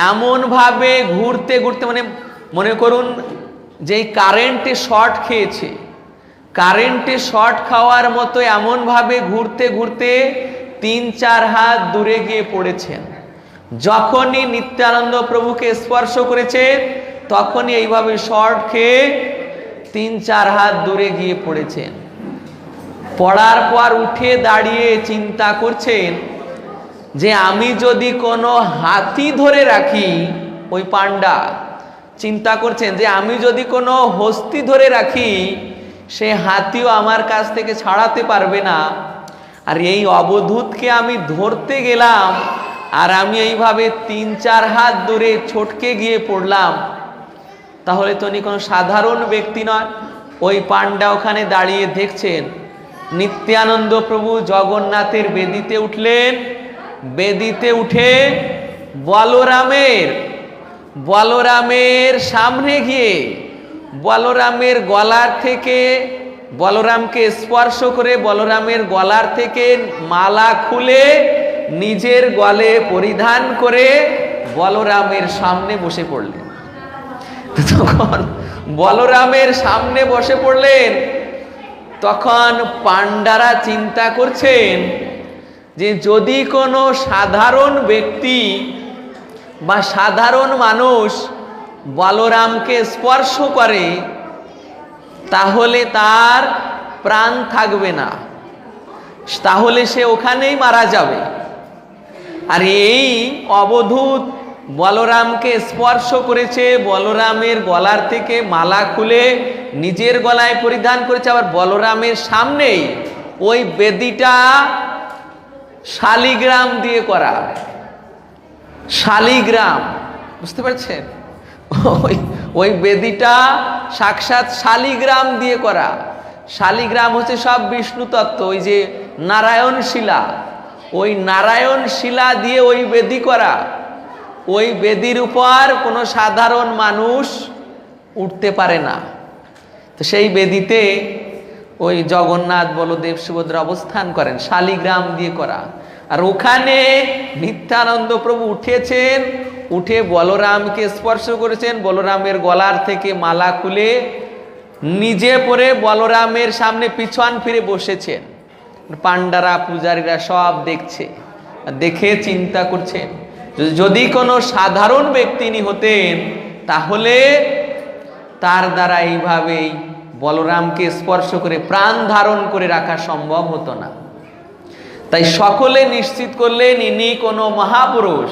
এমন ভাবে ঘুরতে ঘুরতে, মানে মনে করুন যে কারেন্টে শর্ট খেয়েছে, কারেন্টে শর্ট খাওয়ার মতো এমন ভাবে ঘুরতে ঘুরতে 3-4 হাত দূরে গিয়ে পড়েছেন। যখনই নিত্যানন্দ প্রভুকে স্পর্শ করেছে, তখনই এইভাবে শর্ট খেয়ে 3-4 হাত দূরে গিয়ে পড়েছেন। পড়ার পর উঠে দাঁড়িয়ে চিন্তা করছেন যে আমি যদি কোনো হাতি ধরে রাখি, ওই পাণ্ডা চিন্তা করছেন যে আমি যদি কোনো হস্তি ধরে রাখি, সে হাতিও আমার কাছ থেকে ছাড়াতে পারবে না। আর এই অবধূতকে আমি ধরতে গেলাম, আর আমি এইভাবে 3-4 হাত দূরে ছটকে গিয়ে পড়লাম, তাহলে তো উনি কোনো সাধারণ ব্যক্তি নয়। ওই পাণ্ডা ওখানে দাঁড়িয়ে দেখছেন। নিত্যানন্দ প্রভু জগন্নাথের বেদিতে উঠলেন। বেদিতে উঠে বলরামের সামনে গিয়ে বলরামের গলার থেকে, বলরামকে স্পর্শ করে বলরামের গলার থেকে মালা খুলে নিজের গলে পরিধান করে বলরামের সামনে বসে পড়লেন। তখন বলরামের সামনে বসে পড়লেন, তখন পাণ্ডারা চিন্তা করছেন যে যদি কোনো সাধারণ ব্যক্তি বা সাধারণ মানুষ বলরামকে স্পর্শ করে তাহলে তার প্রাণ থাকবে না, তাহলে সে ওখানেই মারা যাবে। আর এই অবধূত বলরামকে স্পর্শ করেছে, বলরামের গলার থেকে মালা খুলে নিজের গলায় পরিধান করেছে, আবার বলরামের সামনেই ওই বেদিটা শালিগ্রাম দিয়ে করা। শালিগ্রাম, বুঝতে পারছেন? ওই বেদিটা সাক্ষাৎ শালিগ্রাম দিয়ে করা। শালিগ্রাম হচ্ছে সব বিষ্ণু তত্ত্ব, ওই যে নারায়ণ শিলা, ওই নারায়ণ শিলা দিয়ে ওই বেদি করা। ওই বেদির উপর কোনো সাধারণ মানুষ উঠতে পারে না। তো সেই বেদিতে ওই জগন্নাথ বলদেব সুভদ্রা অবস্থান করেন, শালিগ্রাম দিয়ে করা। আর ওখানে নিত্যানন্দ প্রভু উঠেছেন, উঠে বলরামকে স্পর্শ করেছেন, বলরামের গলার থেকে মালা খুলে নিজে পরে বলরামের সামনে পিছন ফিরে বসেছেন। পাণ্ডারা পূজারীরা সব দেখছে, দেখে চিন্তা করছেন যদি কোনো সাধারণ ব্যক্তি হতেন তাহলে তার দ্বারা এইভাবেই বলরামকে স্পর্শ করে প্রাণ ধারণ করে রাখা সম্ভব হতো না। তাই সকলে নিশ্চিত করলেন ইনি কোনো মহাপুরুষ।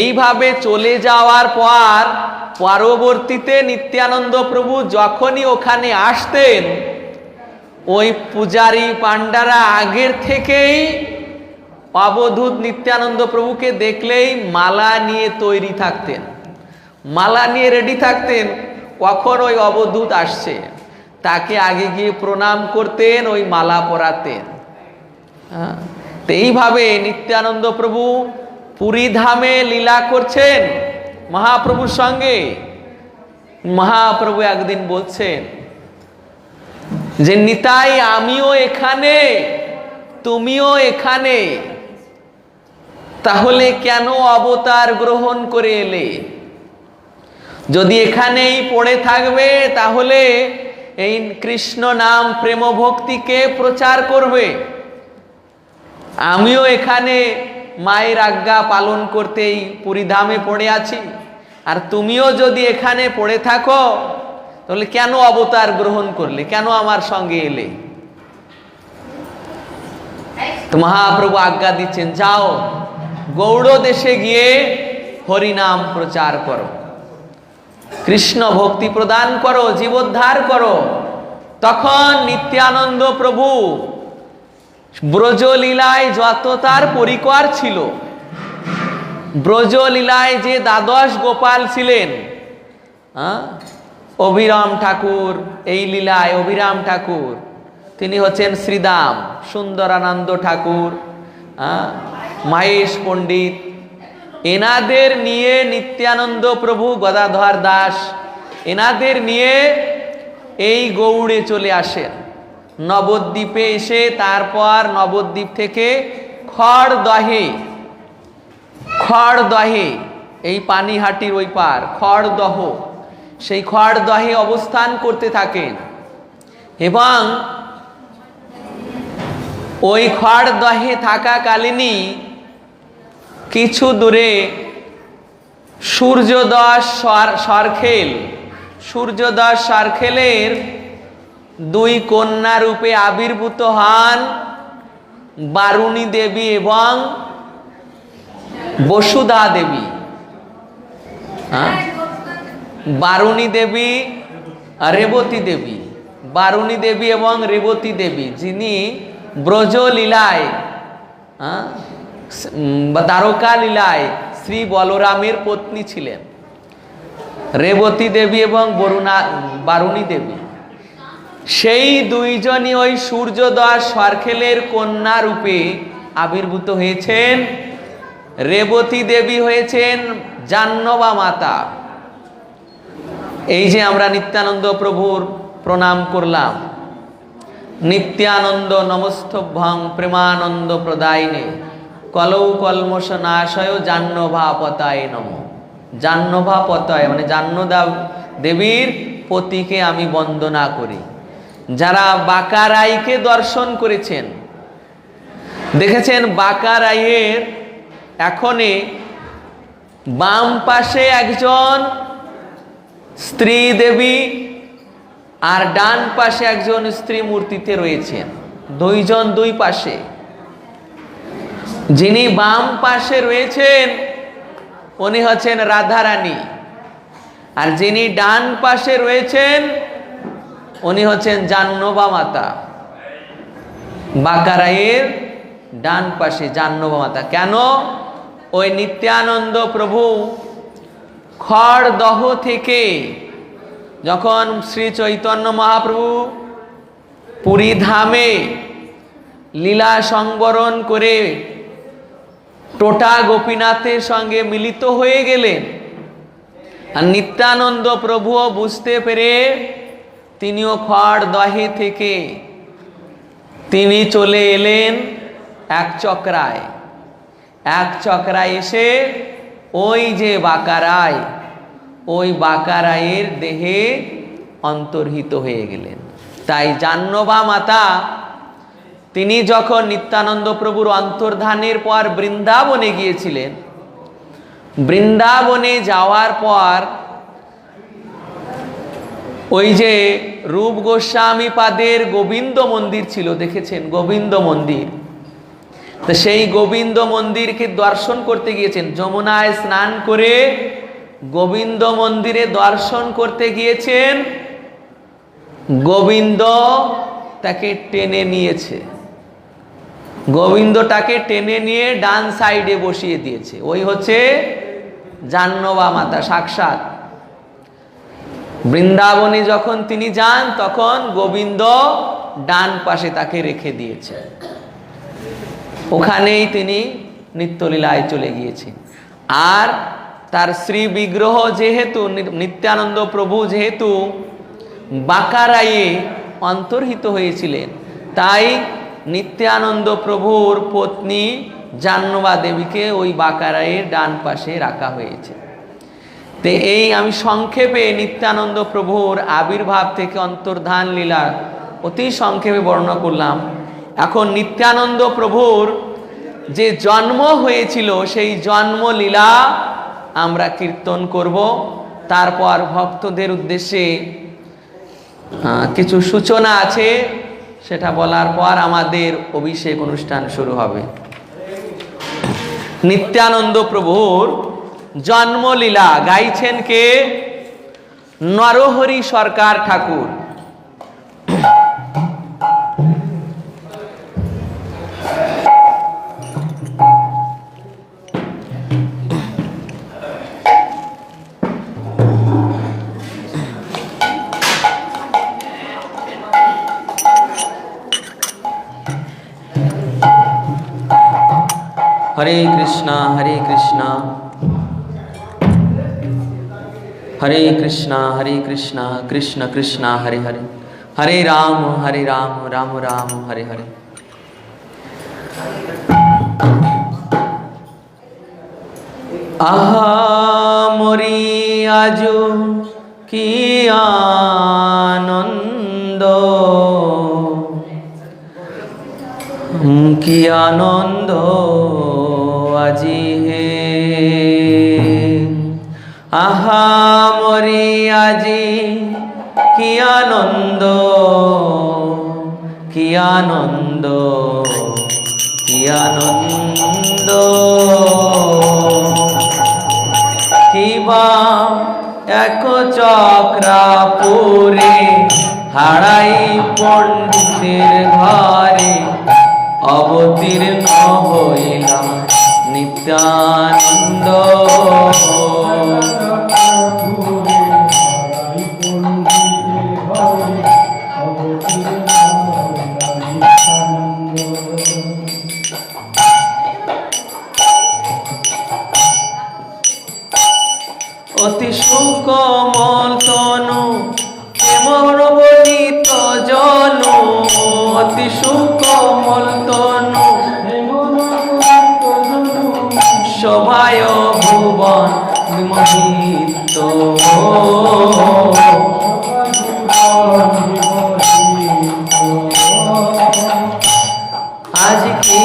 এইভাবে চলে যাওয়ার পর পরবর্তীতে নিত্যানন্দ প্রভু যখনই ওখানে আসতেন, ওই পূজারী পাণ্ডারা আগের থেকেই অবধূত নিত্যানন্দ প্রভুকে দেখলেই মালা নিয়ে তৈরি থাকতেন, মালা নিয়ে রেডি থাকতেন। কখন ওই অবধূত আসছে তাকে আগে গিয়ে প্রণাম করতেন, ওই মালা পরাতেন। তো এইভাবে নিত্যানন্দ প্রভু পুরী ধামে লীলা করছেন মহাপ্রভুর সঙ্গে। মহাপ্রভু একদিন বলছেন যে নিতাই আমিও এখানে, তুমিও এখানে, তাহলে কেন অবতার গ্রহণ করে এলে? যদি এখানেই পড়ে থাকবে তাহলে এই কৃষ্ণ নাম প্রেম ভক্তিকে প্রচার করবে। আমিও এখানে মায়ের আজ্ঞা পালন করতেই পুরীধামে পড়ে আছি, আর তুমিও যদি এখানে পড়ে থাকো তাহলে কেন অবতার গ্রহণ করলে, কেন আমার সঙ্গে এলে? তো মহাপ্রভু আজ্ঞা দিচ্ছেন, যাও গৌড় দেশে গিয়ে হরিনাম প্রচার করো, কৃষ্ণ ভক্তি প্রদান করো, জীবোদ্ধার করো। তখন নিত্যানন্দ প্রভু ব্রজলীলায় যত তার পরিকর ছিল, ব্রজলীলায় যে দ্বাদশ গোপাল ছিলেন, অভিরাম ঠাকুর, এই লীলায় অভিরাম ঠাকুর, তিনি হচ্ছেন শ্রীদাম, সুন্দরানন্দ ঠাকুর, মহেশ পণ্ডিত, এনাদের নিয়ে নিত্যানন্দ প্রভু, গদাধর দাস, এনাদের নিয়ে এই গৌড়ে চলে আসেন। নবদ্বীপে এসে তারপর নবদ্বীপ থেকে খড়দহে, এই পানিহাটির ওই পার খড়দহ, সেই খড়দহে অবস্থান করতে থাকেন। এবং ওই খড়দহে থাকাকালীনই কিছু দূরে সূর্যদাস সরখেলের দুই কন্যা রূপে আবির্ভূত হন বারুণী দেবী এবং বসুধা দেবী। বারুণী দেবী, রেবতী দেবী, বারুণী দেবী এবং রেবতী দেবী, যিনি ব্রজলীলায় বা দ্বারকা লীলায় শ্রী বলরামের পত্নী ছিলেন, রেবতী দেবী এবং বারুণী দেবী। সেই দুইজনই ওই সূর্যদাস সরখেলের কন্যা রূপে আবির্ভূত হয়েছেন। রেবতী দেবী হয়েছেন জাহ্নবা মাতা। এই যে আমরা নিত্যানন্দ প্রভুর প্রণাম করলাম, নিত্যানন্দ নমস্তভ্যং প্রেমানন্দ প্রদায়িনে কলৌ কলমশ নাশয় জাহ্নবা পতায় নম। জাহ্নবা পতায় মানে জাহ্নবা দেবীর পতিকে আমি বন্দনা করি। যারা বাঁকা রাইকে দর্শন করেছেন, দেখেছেন বাঁকা রায়ের এখনে বাম পাশে একজন স্ত্রী দেবী আর ডান পাশে একজন স্ত্রী মূর্তিতে রয়েছেন, দুইজন দুই পাশে। যিনি বাম পাশে রয়েছেন উনি হচ্ছেন রাধারানী, আর যিনি ডান পাশে রয়েছেন উনি হচ্ছেন জাহ্নবা মাতা। বাঁকা রায়ের ডান পাশে জাহ্নবা মাতা। কেন? ওই নিত্যানন্দ প্রভু খড়দহ থেকে যখন শ্রী চৈতন্য মহাপ্রভু পুরী ধামে লীলা সংবরণ করে টোটা গোপীনাথের সঙ্গে মিলিত হয়ে গেলেন, আর নিত্যানন্দ প্রভুও বুঝতে পেরে তিনিও খড়দহে থেকে তিনি চলে এলেন এক চক্রায়। এক চক্রায় এসে ওই যে বাঁকা রায়, ওই বাঁকা রায়ের দেহে অন্তর্হিত হয়ে গেলেন। তাই জাহ্নবা মাতা তিনি যখন নিত্যানন্দ প্রভুর অন্তর্ধানের পর বৃন্দাবনে গিয়েছিলেন, বৃন্দাবনে যাওয়ার পর ওই যে রূপ গোস্বামী পাদের গোবিন্দ মন্দির ছিল, দেখেছেন গোবিন্দ মন্দির, তো সেই গোবিন্দ মন্দিরকে দর্শন করতে গিয়েছেন। যমুনায় স্নান করে গোবিন্দ মন্দিরে দর্শন করতে গিয়েছেন, গোবিন্দ তাকে টেনে নিয়েছে, গোবিন্দটাকে টেনে নিয়ে ডান সাইডে বসিয়ে দিয়েছে। ওই হচ্ছে জাহ্নবা মাতা সাক্ষাৎ। বৃন্দাবনে যখন তিনি যান তখন গোবিন্দ ডান পাশে তাকে রেখে দিয়েছে, ওখানেই তিনি নিত্যলীলায় চলে গিয়েছেন। আর তার শ্রী বিগ্রহ যেহেতু নিত্যানন্দ প্রভু যেহেতু বাঁকা রায়ে অন্তর্হিত হয়েছিলেন, তাই নিত্যানন্দ প্রভুর পত্নী জাহ্নবা দেবীকে ওই বাঁকা রায়ের ডান পাশে রাখা হয়েছে। তো এই আমি সংক্ষেপে নিত্যানন্দ প্রভুর আবির্ভাব থেকে অন্তর্ধান লীলা অতি সংক্ষেপে বর্ণনা করলাম। এখন নিত্যানন্দ প্রভুর যে জন্ম হয়েছিল সেই জন্ম লীলা আমরা কীর্তন করব। তারপর ভক্তদের উদ্দেশ্যে কিছু সূচনা আছে, সেটা বলার পর আমাদের অভিষেক অনুষ্ঠান শুরু হবে। নিত্যানন্দ প্রভুর জন্মলীলা গাইছেন কে? নরহরি সরকার ঠাকুর। হরে কৃষ্ণা হরে কৃষ্ণা হরে কৃষ্ণা হরে কৃষ্ণা কৃষ্ণ কৃষ্ণ হরে হরে, হরে রাম রাম রাম হরে হরে। আহা মরি আজো কি আনন্দ, কি আনন্দ আজি হে। আহা মরি আজি কি আনন্দ, কি আনন্দ, কি আনন্দ। কিবা এক চক্রাপুরে হারাই পণ্ডিতের ঘরে অবতীর্ণ হইলাম নিত্যানন্দ। অতি সুকোমল তনু প্রেমরবণিত জনু, অতি সুকোমল তনু শোভায় ভুবন বিমোহিত। আজ কি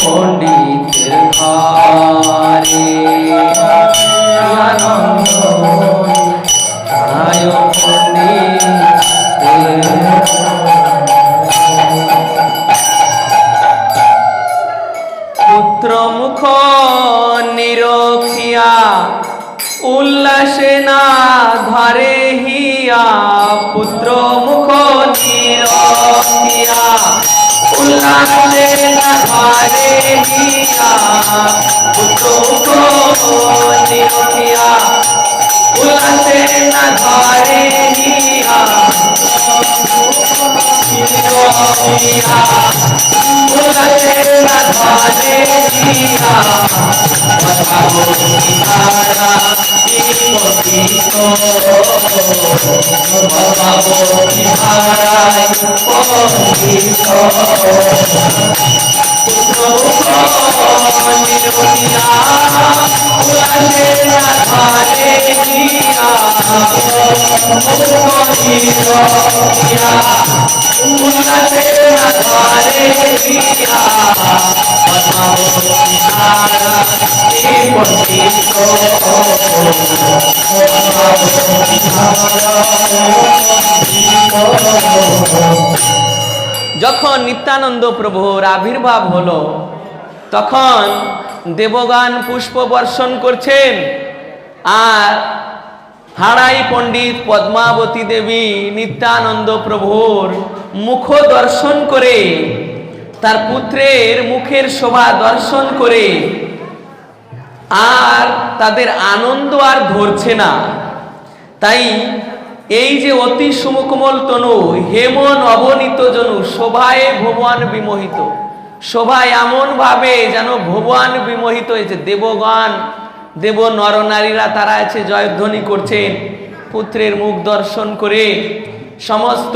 পণ্ডিতের ঘরে আনন্দ ছড়ায় পণ্ডিতের। পুত্র মুখ নিরখিয়া উল্লাসে না ধরে হিয়া, পুত্র মুখ নিরখিয়া উল্লাসে না ধরে হিয়া, পুত্র মুখ নিরখিয়া উল্লাসে না ধরে হিয়া, উল্লাসে না ধরে হিয়া, যখন নিত্যানন্দ প্রভুর আবির্ভাব হলো তখন দেবগান পুষ্প বর্ষণ করছেন, আর হারাই পণ্ডিত পদ্মাবতী দেবী নিত্যানন্দ প্রভুর মুখ দর্শন করে, তার পুত্রের মুখের শোভা দর্শন করে আর তাদের আনন্দ আর ধরছে না। তাই এই যে অতি সুমকমল তনু হেম নবনীত জনু শোভায় ভুবন বিমোহিত, শোভায় এমন ভাবে যেন ভুবন বিমোহিত হয়েছে। দেবগণ দেব নরনারীরা তারা আছে জয়ধ্বনি করছেন পুত্রের মুখ দর্শন করে, সমস্ত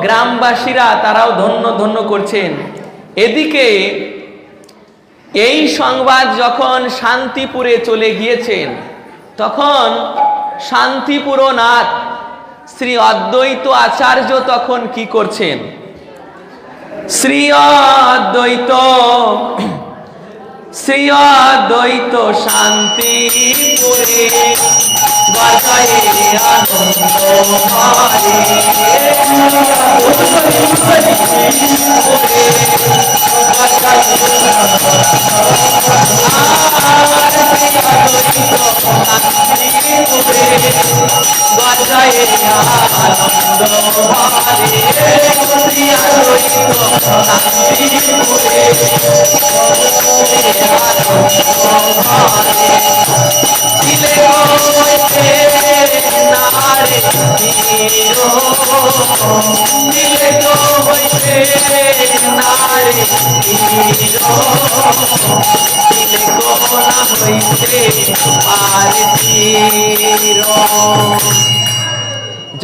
গ্রামবাসীরা তারাও ধন্য ধন্য করছেন। এদিকে এই সংবাদ যখন শান্তিপুরে চলে গিয়েছেন তখন শান্তিপুরনাথ শ্রী অদ্বৈত আচার্য তখন কি করছেন? শ্রী অদ্বৈত শান্তিপুরে বাজায় আনন্দ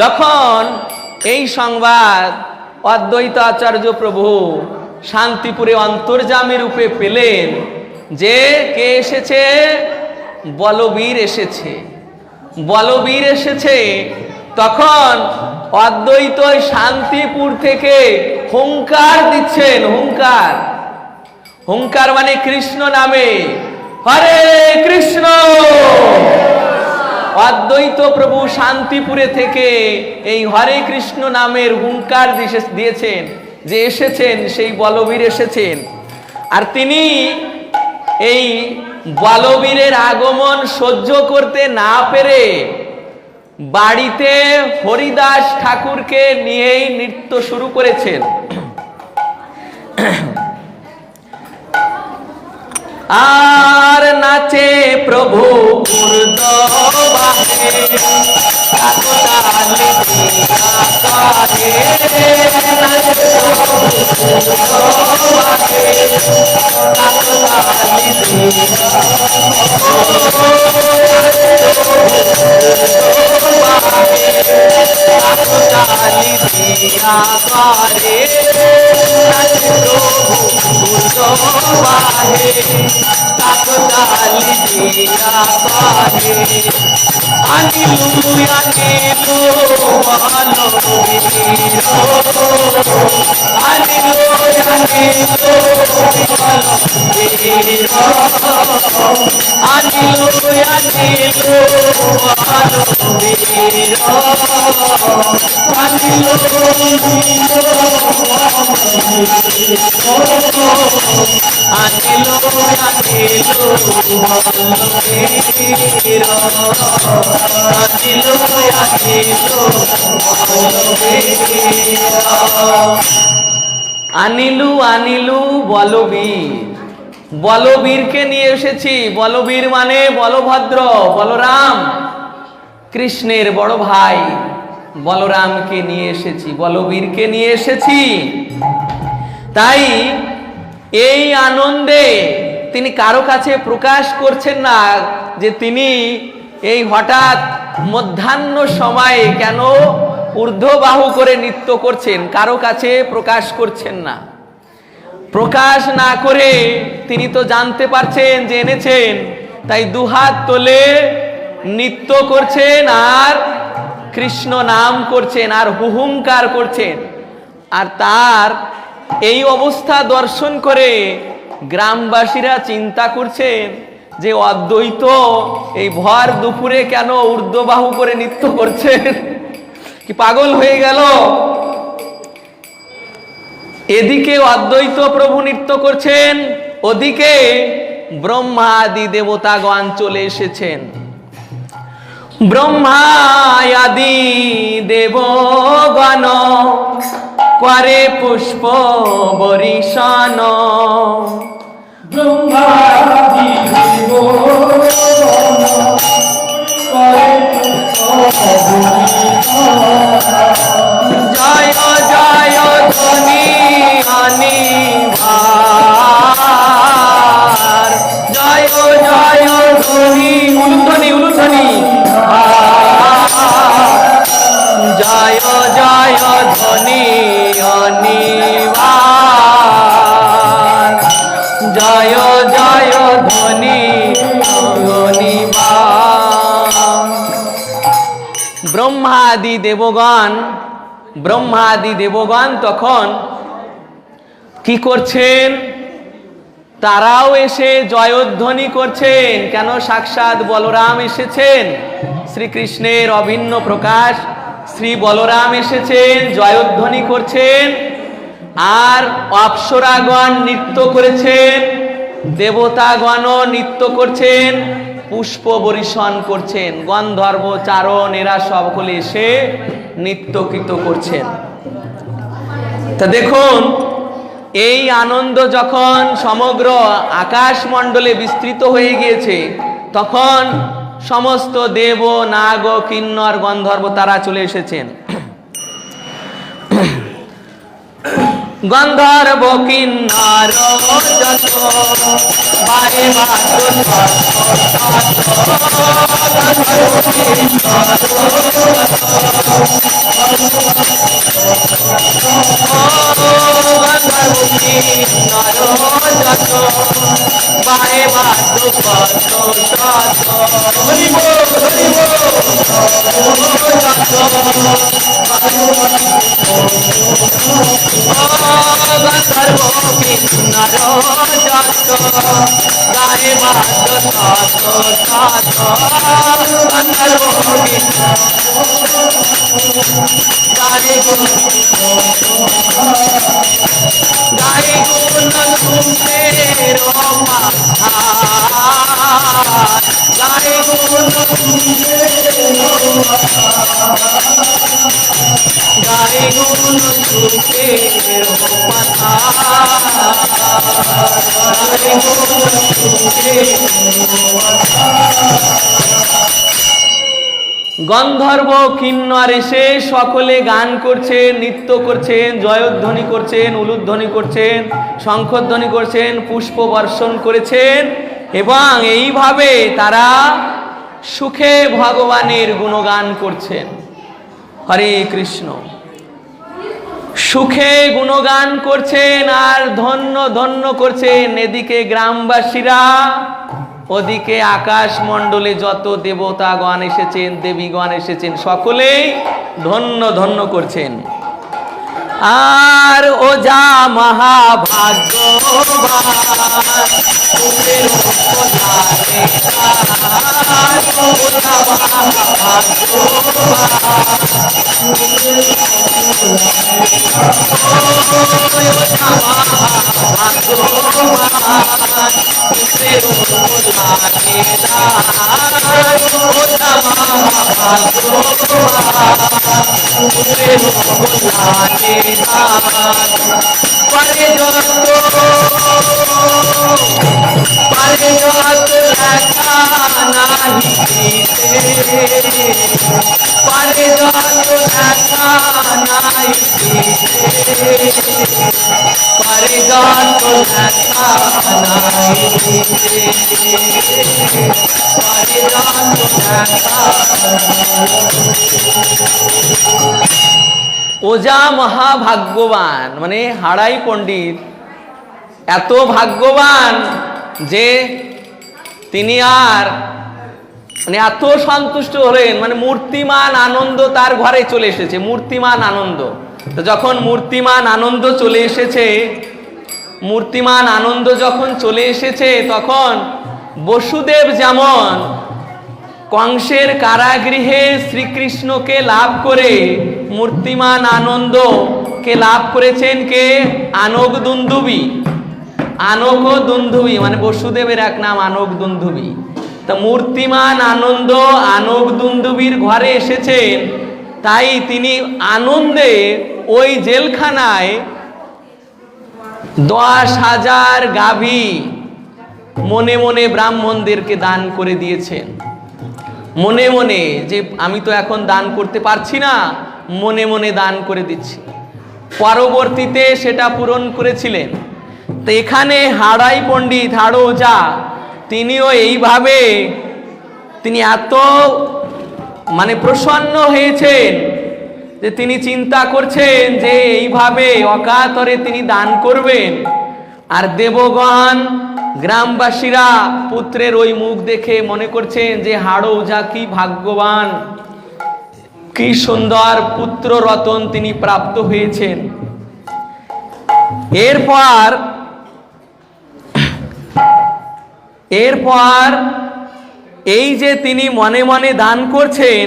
যখন এই সংবাদ অদ্বৈত আচার্য প্রভু শান্তিপুরে অন্তর্যামী রূপে পেলেন যে কে এসেছে, বলবীর এসেছে, বলবীর এসেছে, তখন অদ্বৈত শান্তিপুর থেকে হুঙ্কার দিচ্ছেন। হুঙ্কার, হুঙ্কার মানে কৃষ্ণ নামে, হরে কৃষ্ণ। অদ্বৈত প্রভু শান্তিপুরে থেকে এই হরে কৃষ্ণ নামের হুঙ্কার দিয়েছেন যে এসেছেন সেই বলবীর এসেছেন। আর তিনি এই বলবীরের আগমন সহ্য করতে না পেরে বাড়িতে হরিদাস ঠাকুরকে নিয়েই নৃত্য শুরু করেছেন। আর নাচে প্রভু কাকতালি দিয়া করে আনিলু আনিলু বলো বীর আনিলু আনিলু বলো বীর আনিলু আনিলু বলো বীর আনিলু আনিলু আনিলু বলবীর আনিলু আনিলু বলবীর আনিলু আনিলু বলবীর বলবীরকে নিয়ে এসেছি। বলবীর মানে বলভদ্র, বলরাম, কৃষ্ণের বড় ভাই বলরামকে নিয়ে এসেছি, বলবীরকে নিয়ে এসেছি। তাই এই আনন্দে তিনি কারো কাছে প্রকাশ করছেন না যে তিনি এই হঠাৎ মধ্যাহ্ন সময়ে কেন ঊর্ধ্ববাহু করে নৃত্য করছেন, কারো কাছে প্রকাশ করছেন না। প্রকাশ না করে তিনি তো জানতে পারছেন যে এনেছেন, তাই দুহাত তোলে নৃত্য করছেন আর কৃষ্ণ নাম করছেন আর হুহুঙ্কার করছেন। আর তার এই অবস্থা দর্শন করে গ্রামবাসীরা চিন্তা করছেন যে অদ্বৈত এই ভর দুপুরে কেন ঊর্ধ্ববাহু করে নৃত্য করছেন, কি পাগল হয়ে গেল? এদিকে অদ্বৈত প্রভু নৃত্য করছেন, ওদিকে ব্রহ্মা আদি দেবতাগণ চলে এসেছেন। ব্রহ্মা আদি দেবগণ করে পুষ্প বরিশান, ব্রহ্মা আদি দেবগণ করে পুষ্প বরিশান। জয় জয় ধ্বনি অনিবার, জয় জয় ধ্বনি উলুধ্বনি উলুধ্বনি, জয় জয় ধ্বনি অনিবার, জয় জয় ধ্বনি অনিবার। ব্রহ্মাদি দেবগণ তখন কি করছেন? তারাও এসে জয়ধ্বনি করছেন। কেন? সাক্ষাৎ বলরাম এসেছেন, শ্রীকৃষ্ণের অভিন্ন প্রকাশ শ্রী বলরাম এসেছেন, জয়ধ্বনি করছেন। আর অপ্সরাগণ নৃত্য করেছেন, দেবতাগণ নৃত্য করছেন, পুষ্প বরিশন করছেন, গন্ধর্ব চারণ এরা সকলে এসে নৃত্যকৃত করছেন। তা দেখুন, এই আনন্দ যখন সমগ্র আকাশমণ্ডলে বিস্তৃত হয়ে গিয়েছে, তখন সমস্ত দেব নাগ কিন্নর গন্ধর্ব তারা চলে এসেছেন। গন্ধর্ব কিন্নর যত বারে গন্ধর্ব কিন্নর এসে সকলে গান করছেন, নৃত্য করছেন, জয়ধ্বনি করছেন, উলুধ্বনি করছেন, শঙ্খধ্বনি করছেন, পুষ্প বর্ষণ করেছেন এবং এইভাবে তারা সুখে ভগবানের গুণগান করছেন। হরে কৃষ্ণ। সুখে গুণগান করছেন আর ধন্য ধন্য করছেন। এদিকে গ্রামবাসীরা, ওদিকে আকাশ মণ্ডলে যত দেবতাগণ এসেছেন, দেবীগণ এসেছেন, সকলেই ধন্য ধন্য করছেন। আর ও যা মহাভাগ্যবান, সুখের কোলারে তার, ও যা মহাভাগ্যবান, পারে যত লেখা নাহিতে, পারে যত লেখা নাহিতে, পারে যত লেখা নাহিতে, পারে যত লেখা। ওজা মহাভাগ্যবান মানে হাড়াই পণ্ডিত এত ভাগ্যবান যে তিনি আর মানে এত সন্তুষ্ট হলেন, মানে মূর্তিমান আনন্দ তার ঘরে চলে এসেছে। মূর্তিমান আনন্দ, তো যখন মূর্তিমান আনন্দ চলে এসেছে, মূর্তিমান আনন্দ যখন চলে এসেছে, তখন বসুদেব যেমন কংসের কারাগৃহে শ্রীকৃষ্ণকে লাভ করে মূর্তিমান আনন্দকে লাভ করেছেন কে? আনক দুন্দুবি। আনক দুন্দুবি মানে বসুদেবের এক নাম আনক দুন্দুবি। তা মূর্তিমান আনন্দ আনক দুন্দুবির ঘরে এসেছেন, তাই তিনি আনন্দে ওই জেলখানায় 10,000 গাভী মনে মনে ব্রাহ্মণদেরকে দান করে দিয়েছেন। মনে মনে, যে আমি তো এখন দান করতে পারছি না, মনে মনে দান করে দিচ্ছি। পরবর্তীতে সেটা পূরণ করেছিলেন। তো এখানে হাড়াই পণ্ডিত হাড়ো ওঝা তিনিও এইভাবে তিনি এত মানে প্রসন্ন হয়েছেন যে তিনি চিন্তা করছেন যে এইভাবে অকাতরে তিনি দান করবেন। আর দেবগণ গ্রামবাসীরা পুত্রের ওই মুখ দেখে মনে করছেন যে হাড়ো ওঝা কি ভাগ্যবান, কি সুন্দর পুত্র রতন তিনি প্রাপ্ত হয়েছেন। এরপর এই যে তিনি মনে মনে দান করছেন,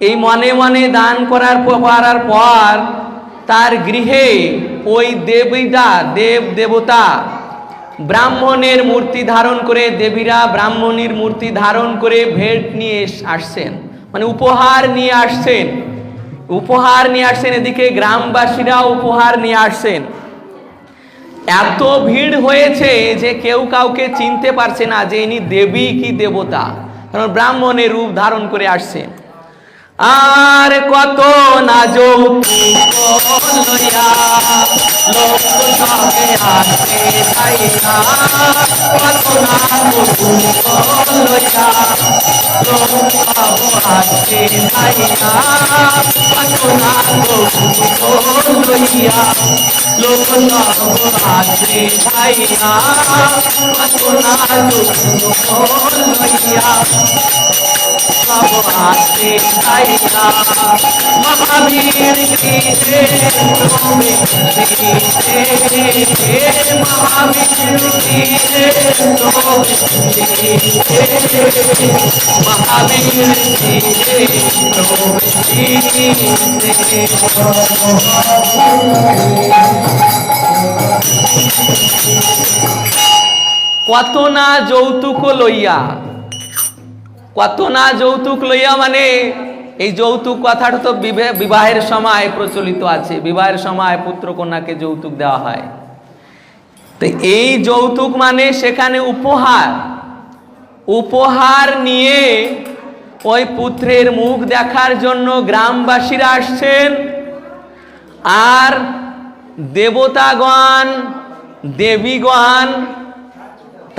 এই মনে মনে দান করার পর তার গৃহে ওই দেবীরা, দেব দেবতা ব্রাহ্মণের মূর্তি ধারণ করে, দেবীরা ব্রাহ্মণীর মূর্তি ধারণ করে ভেট নিয়ে আসছেন, মানে উপহার নিয়ে আসছেন। উপহার নিয়ে আসছেন, এদিকে গ্রামবাসীরা উপহার নিয়ে আসছেন। এত ভিড় হয়েছে যে কেউ কাউকে চিনতে পারছে না যে ইনি দেবী কি দেবতা, কারণ ব্রাহ্মণের রূপ ধারণ করে আসছেন। আর কত না যৌতুক লইয়া লোক সঙ্গে আসে যাইয়া, কত না যৌতুক লইয়া লোক আসে যাইয়া, কত না যৌতুক লইয়া লোক আসে যাইয়া, কত না যৌতুক লইয়া আসে যাইয়া। মহাবীর গীতে তুমি মহাবীর গীতে মহাবীর গীতে কত না যৌতুক লইয়া, কত না যৌতুক লইয়া মানে এই যৌতুক কথাটা তো বিবাহের সময় প্রচলিত আছে। বিবাহের সময় পুত্র কন্যাকে যৌতুক দেওয়া হয়। তো এই যৌতুক মানে সেখানে উপহার, উপহার নিয়ে ওই পুত্রের মুখ দেখার জন্য গ্রামবাসীরা আসছেন। আর দেবতাগণ দেবীগণ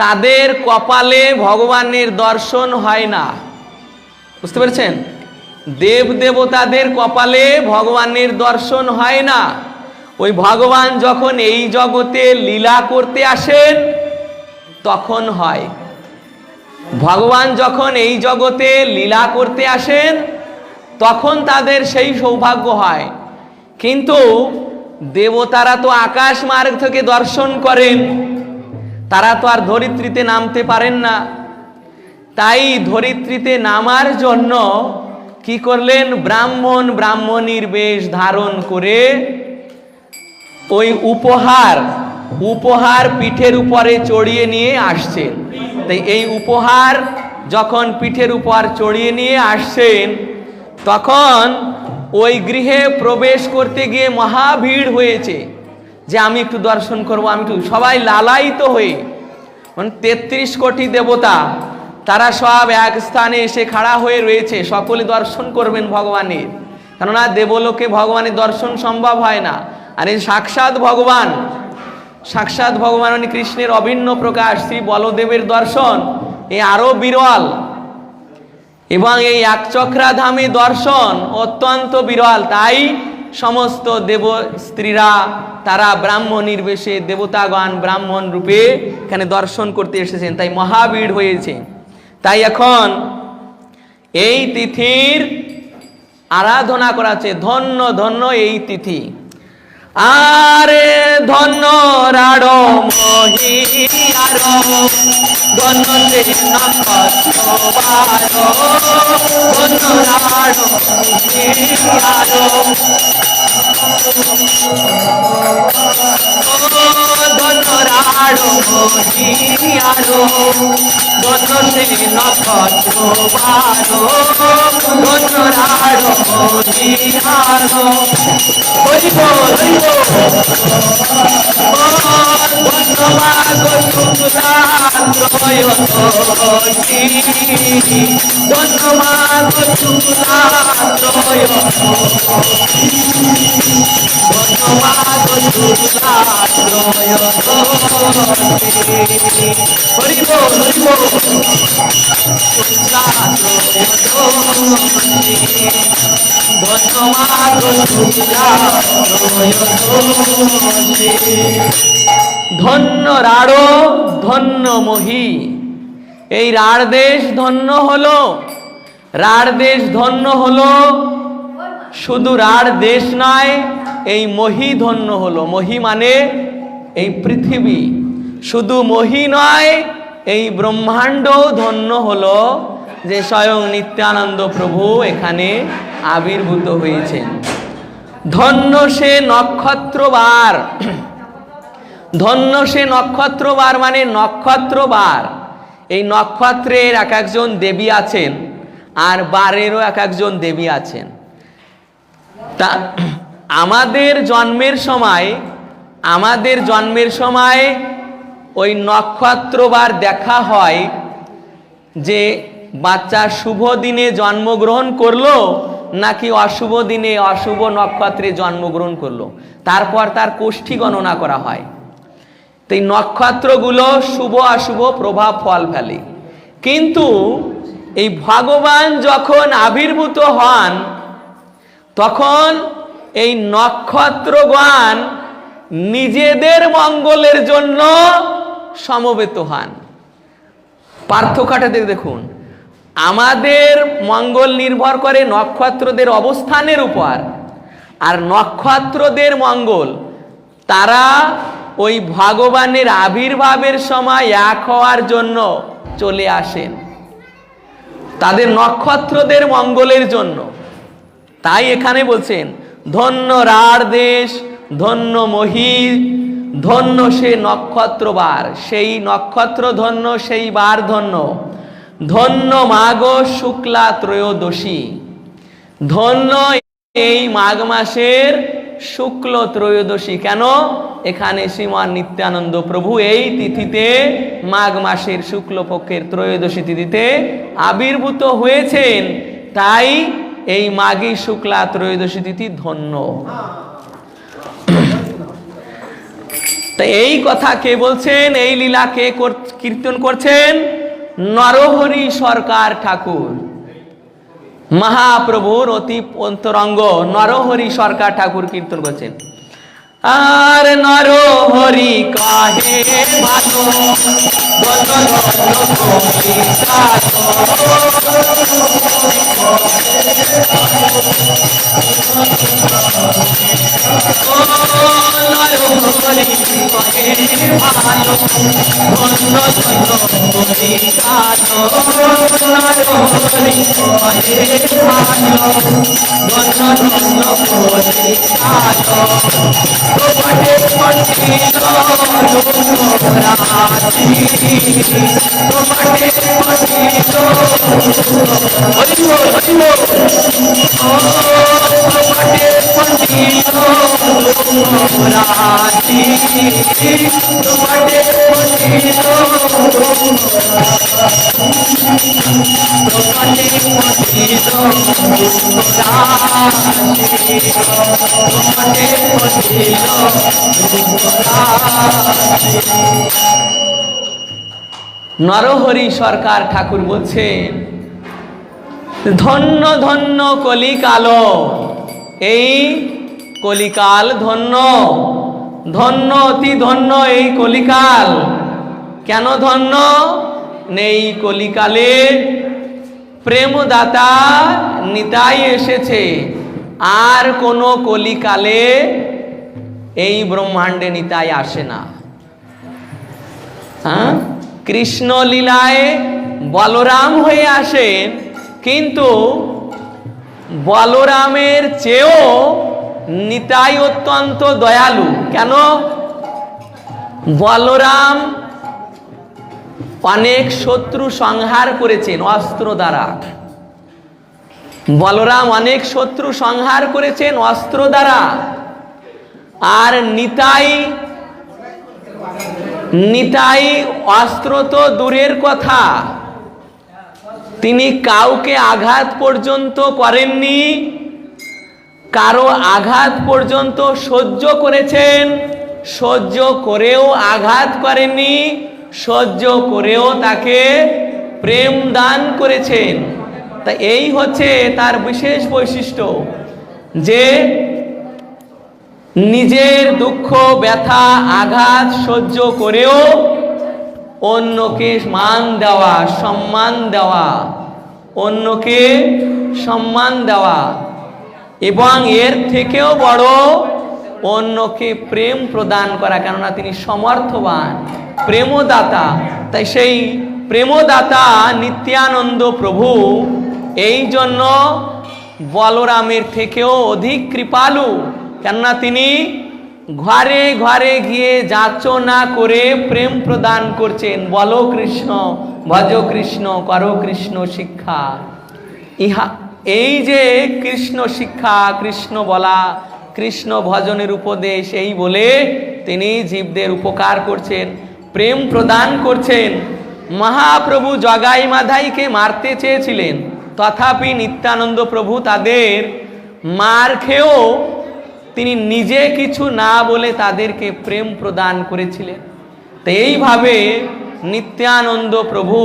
তাদের কপালে ভগবানের দর্শন হয় না। বুঝতে পেরেছেন? দেব দেবতাদের কপালে ভগবানের দর্শন হয় না। ওই ভগবান যখন এই জগতে লীলা করতে আসেন তখন হয়। ভগবান যখন এই জগতে লীলা করতে আসেন তখন তাদের সেই সৌভাগ্য হয়। কিন্তু দেবতারা তো আকাশ মার্গ থেকে দর্শন করেন, তারা তো আর ধরিত্রীতে নামতে পারেন না। তাই ধরিত্রীতে নামার জন্য কি করলেন, ব্রাহ্মণ ব্রাহ্মণীর বেশ ধারণ করে ওই উপহার পিঠের উপরে চড়িয়ে নিয়ে আসছেন। তাই এই উপহার যখন পিঠের উপর চড়িয়ে নিয়ে আসছেন তখন ওই গৃহে প্রবেশ করতে গিয়ে মহা ভিড় হয়েছে, যে আমি একটু দর্শন করব, আমি একটু, সবাই লালায়িত হয়ে, মানে 33 কোটি দেবতা তারা সব এক স্থানে এসে খাড়া হয়ে রয়েছে, সকলে দর্শন করবেন ভগবানের। কেননা দেবলোকে ভগবানের দর্শন সম্ভব হয় না। আর এই সাক্ষাৎ ভগবান মানে কৃষ্ণের অভিন্ন প্রকাশ শ্রী বলদেবের দর্শন এ আরো বিরল, এবং এই একচক্রাধামে দর্শন অত্যন্ত বিরল। তাই সমস্ত দেব স্ত্রীরা তারা ব্রাহ্মণীর বেশে, দেবতাগণ ব্রাহ্মণ রূপে এখানে দর্শন করতে এসেছেন, তাই মহাভিড় হয়েছে। তাই এখন এই তিথির আরাধনা করা হচ্ছে। ধন্য ধন্য এই তিথি, আরে ধন্য রাড় মহিয়ার, ধন্য সে নক্ষত্রবার, ধন্য রাড় মহিয়ার, ধন্য রাড় মহিয়ার, ধন্য সে নক্ষত্রবার, ধন্য রাড় মহিয়ার। হরি বল হরি বল। ধন্যবাদ শুক্লাত্রয় দোষী, ধন্যবাদ শুক্লাত্রয়, ধন্যবাদ শুক্লাত্রয় দোষী। হরি বল হরি বল। শুক্লাত্রয় দোষী, ধন্যবাদ শুক্লাত্রয় দোষী। ধন্য রাড় ধন্য মহি, এই রাড় দেশ ধন্য হলো। রাড় দেশ ধন্য হলো, শুধু রাড় দেশ নয়, এই মহি ধন্য হলো। মহি মানে এই পৃথিবী, শুধু মহি নয়, এই ব্রহ্মাণ্ড ধন্য হলো যে স্বয়ং নিত্যানন্দ প্রভু এখানে আবির্ভূত হয়েছেন। ধন্য সে নক্ষত্রবার, ধন্য সে নক্ষত্রবার মানে নক্ষত্রবার। এই নক্ষত্রের এক একজন দেবী আছেন, আর বারেরও এক একজন দেবী আছেন। তা আমাদের জন্মের সময় ওই নক্ষত্রবার দেখা হয় যে বাচ্চা শুভ দিনে জন্মগ্রহণ করলো নাকি অশুভ দিনে অশুভ নক্ষত্রে জন্মগ্রহণ করলো, তারপর তার কোষ্ঠী গণনা করা হয়। তো এই নক্ষত্রগুলো শুভ অশুভ প্রভাব ফল ফেলে। কিন্তু এই ভগবান যখন আবির্ভূত হন তখন এই নক্ষত্রগণ নিজেদের মঙ্গলের জন্য সমবেত হন। পার্থক্যটা দেখুন, আমাদের মঙ্গল নির্ভর করে নক্ষত্রদের অবস্থানের উপর, আর নক্ষত্রদের মঙ্গল তারা ওই ভগবানের আবির্ভাবের সময় এক হওয়ার জন্য চলে আসেন, তাদের নক্ষত্রদের মঙ্গলের জন্য। তাই এখানে বলছেন ধন্য রাড় দেশ, ধন্য মহি, ধন্য সে নক্ষত্রবার, সেই নক্ষত্র ধন্য, সেই বার ধন্য। ধন্য মাঘ শুক্লা ত্রয়োদশী, ধন্য এই মাঘ মাসের শুক্ল ত্রয়োদশী। কেন? এখানে শ্রীমান নিত্যানন্দ প্রভু এই তিথিতে মাঘ মাসের শুক্লপক্ষের ত্রয়োদশী তিথিতে আবির্ভূত হয়েছেন, তাই এই মাঘী শুক্লা ত্রয়োদশী তিথি ধন্য। তাই এই কথা কে বলছেন, এই লীলা কে কীর্তন করছেন? নরহরি সরকার ঠাকুর। মহাপ্রভুর অতি অন্তরঙ্গ নরহরি সরকার ঠাকুর কীর্তন করছেন। আর নরহরি কাহে ভালো নরহরি সরকার ঠাকুর বলছেন, ধন্য ধন্য কলিকাল, এই কলিকাল ধন্য, ধন্য অতি ধন্য এই কলিকাল। কেন ধন্য? নেই কলিকালে প্রেমদাতা নিতাই এসেছে, আর কোনো কলিকালে এই ব্রহ্মাণ্ডে নিতাই আসে না। হ্যাঁ, কৃষ্ণ লীলায় বলরাম হয়ে আসেন, কিন্তু বলরামের চেয়েও নিতাই অত্যন্ত দয়ালু। কেন? বলরাম অনেক শত্রু সংহার করেছেন অস্ত্র দ্বারা। বলরাম অনেক শত্রু সংহার করেছেন অস্ত্র দ্বারা। আর নিতাই অস্ত্র তো দূরের কথা, তিনি কাউকে আঘাত পর্যন্ত করেননি, কারো আঘাত পর্যন্ত সহ্য করেছেন, সহ্য করেও আঘাত করেননি, সহ্য করেও তাকে প্রেম দান করেছেন। তা এই হচ্ছে তার বিশেষ বৈশিষ্ট্য, যে নিজের দুঃখ ব্যথা আঘাত সহ্য করেও অন্যকে মান দেওয়া, সম্মান দেওয়া, অন্যকে সম্মান দেওয়া, এবং এর থেকেও বড় অন্যকে প্রেম প্রদান করা, কেননা তিনি সমর্থবান প্রেমদাতা। তাই সেই প্রেমদাতা নিত্যানন্দ প্রভু এই জন্য বলরামের থেকেও অধিক কৃপালু, কেননা তিনি ঘরে ঘরে গিয়ে যাচনা করে প্রেম প্রদান করছেন। বলো কৃষ্ণ, ভজ কৃষ্ণ, করো কৃষ্ণ শিক্ষা। ইহা এই যে কৃষ্ণ শিক্ষা, কৃষ্ণ বলা, কৃষ্ণ ভজনের উপদেশ, এই বলে তিনি জীবদের উপকার করছেন, প্রেম প্রদান করছেন। মহাপ্রভু জগাই মাধাইকে মারতে চেয়েছিলেন, তথাপি নিত্যানন্দ প্রভু তাদের মার খেয়েও তিনি নিজে কিছু না বলে তাদেরকে প্রেম প্রদান করেছিলেন। তো এইভাবে নিত্যানন্দ প্রভু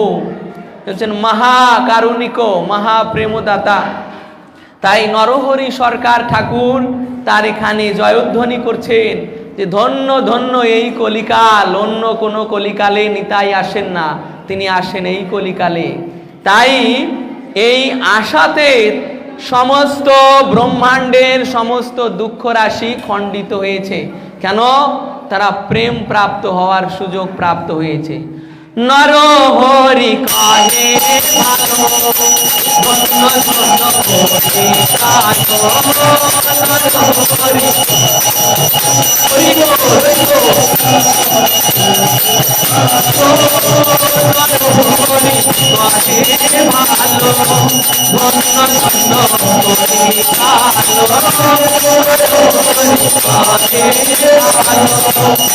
হচ্ছেন মহাকারুণিক, মহাপ্রেমদাতা। তাই নরহরি সরকার ঠাকুর তার এখানে জয়ধ্বনি করছেন যে ধন্য ধন্য এই কলিকাল, অন্য কোনো কলিকালে নিতাই আসেন না, তিনি আসেন এই কলিকালে। তাই এই আশাতে সমস্ত ব্রহ্মাণ্ডের সমস্ত দুঃখ রাশি খণ্ডিত হয়েছে। কেন? তারা প্রেম প্রাপ্ত হওয়ার সুযোগ প্রাপ্ত হয়েছে। নরহরি কাহে ভালো, ধন্য ধন্য কলিকাল, নরহরি ভালো,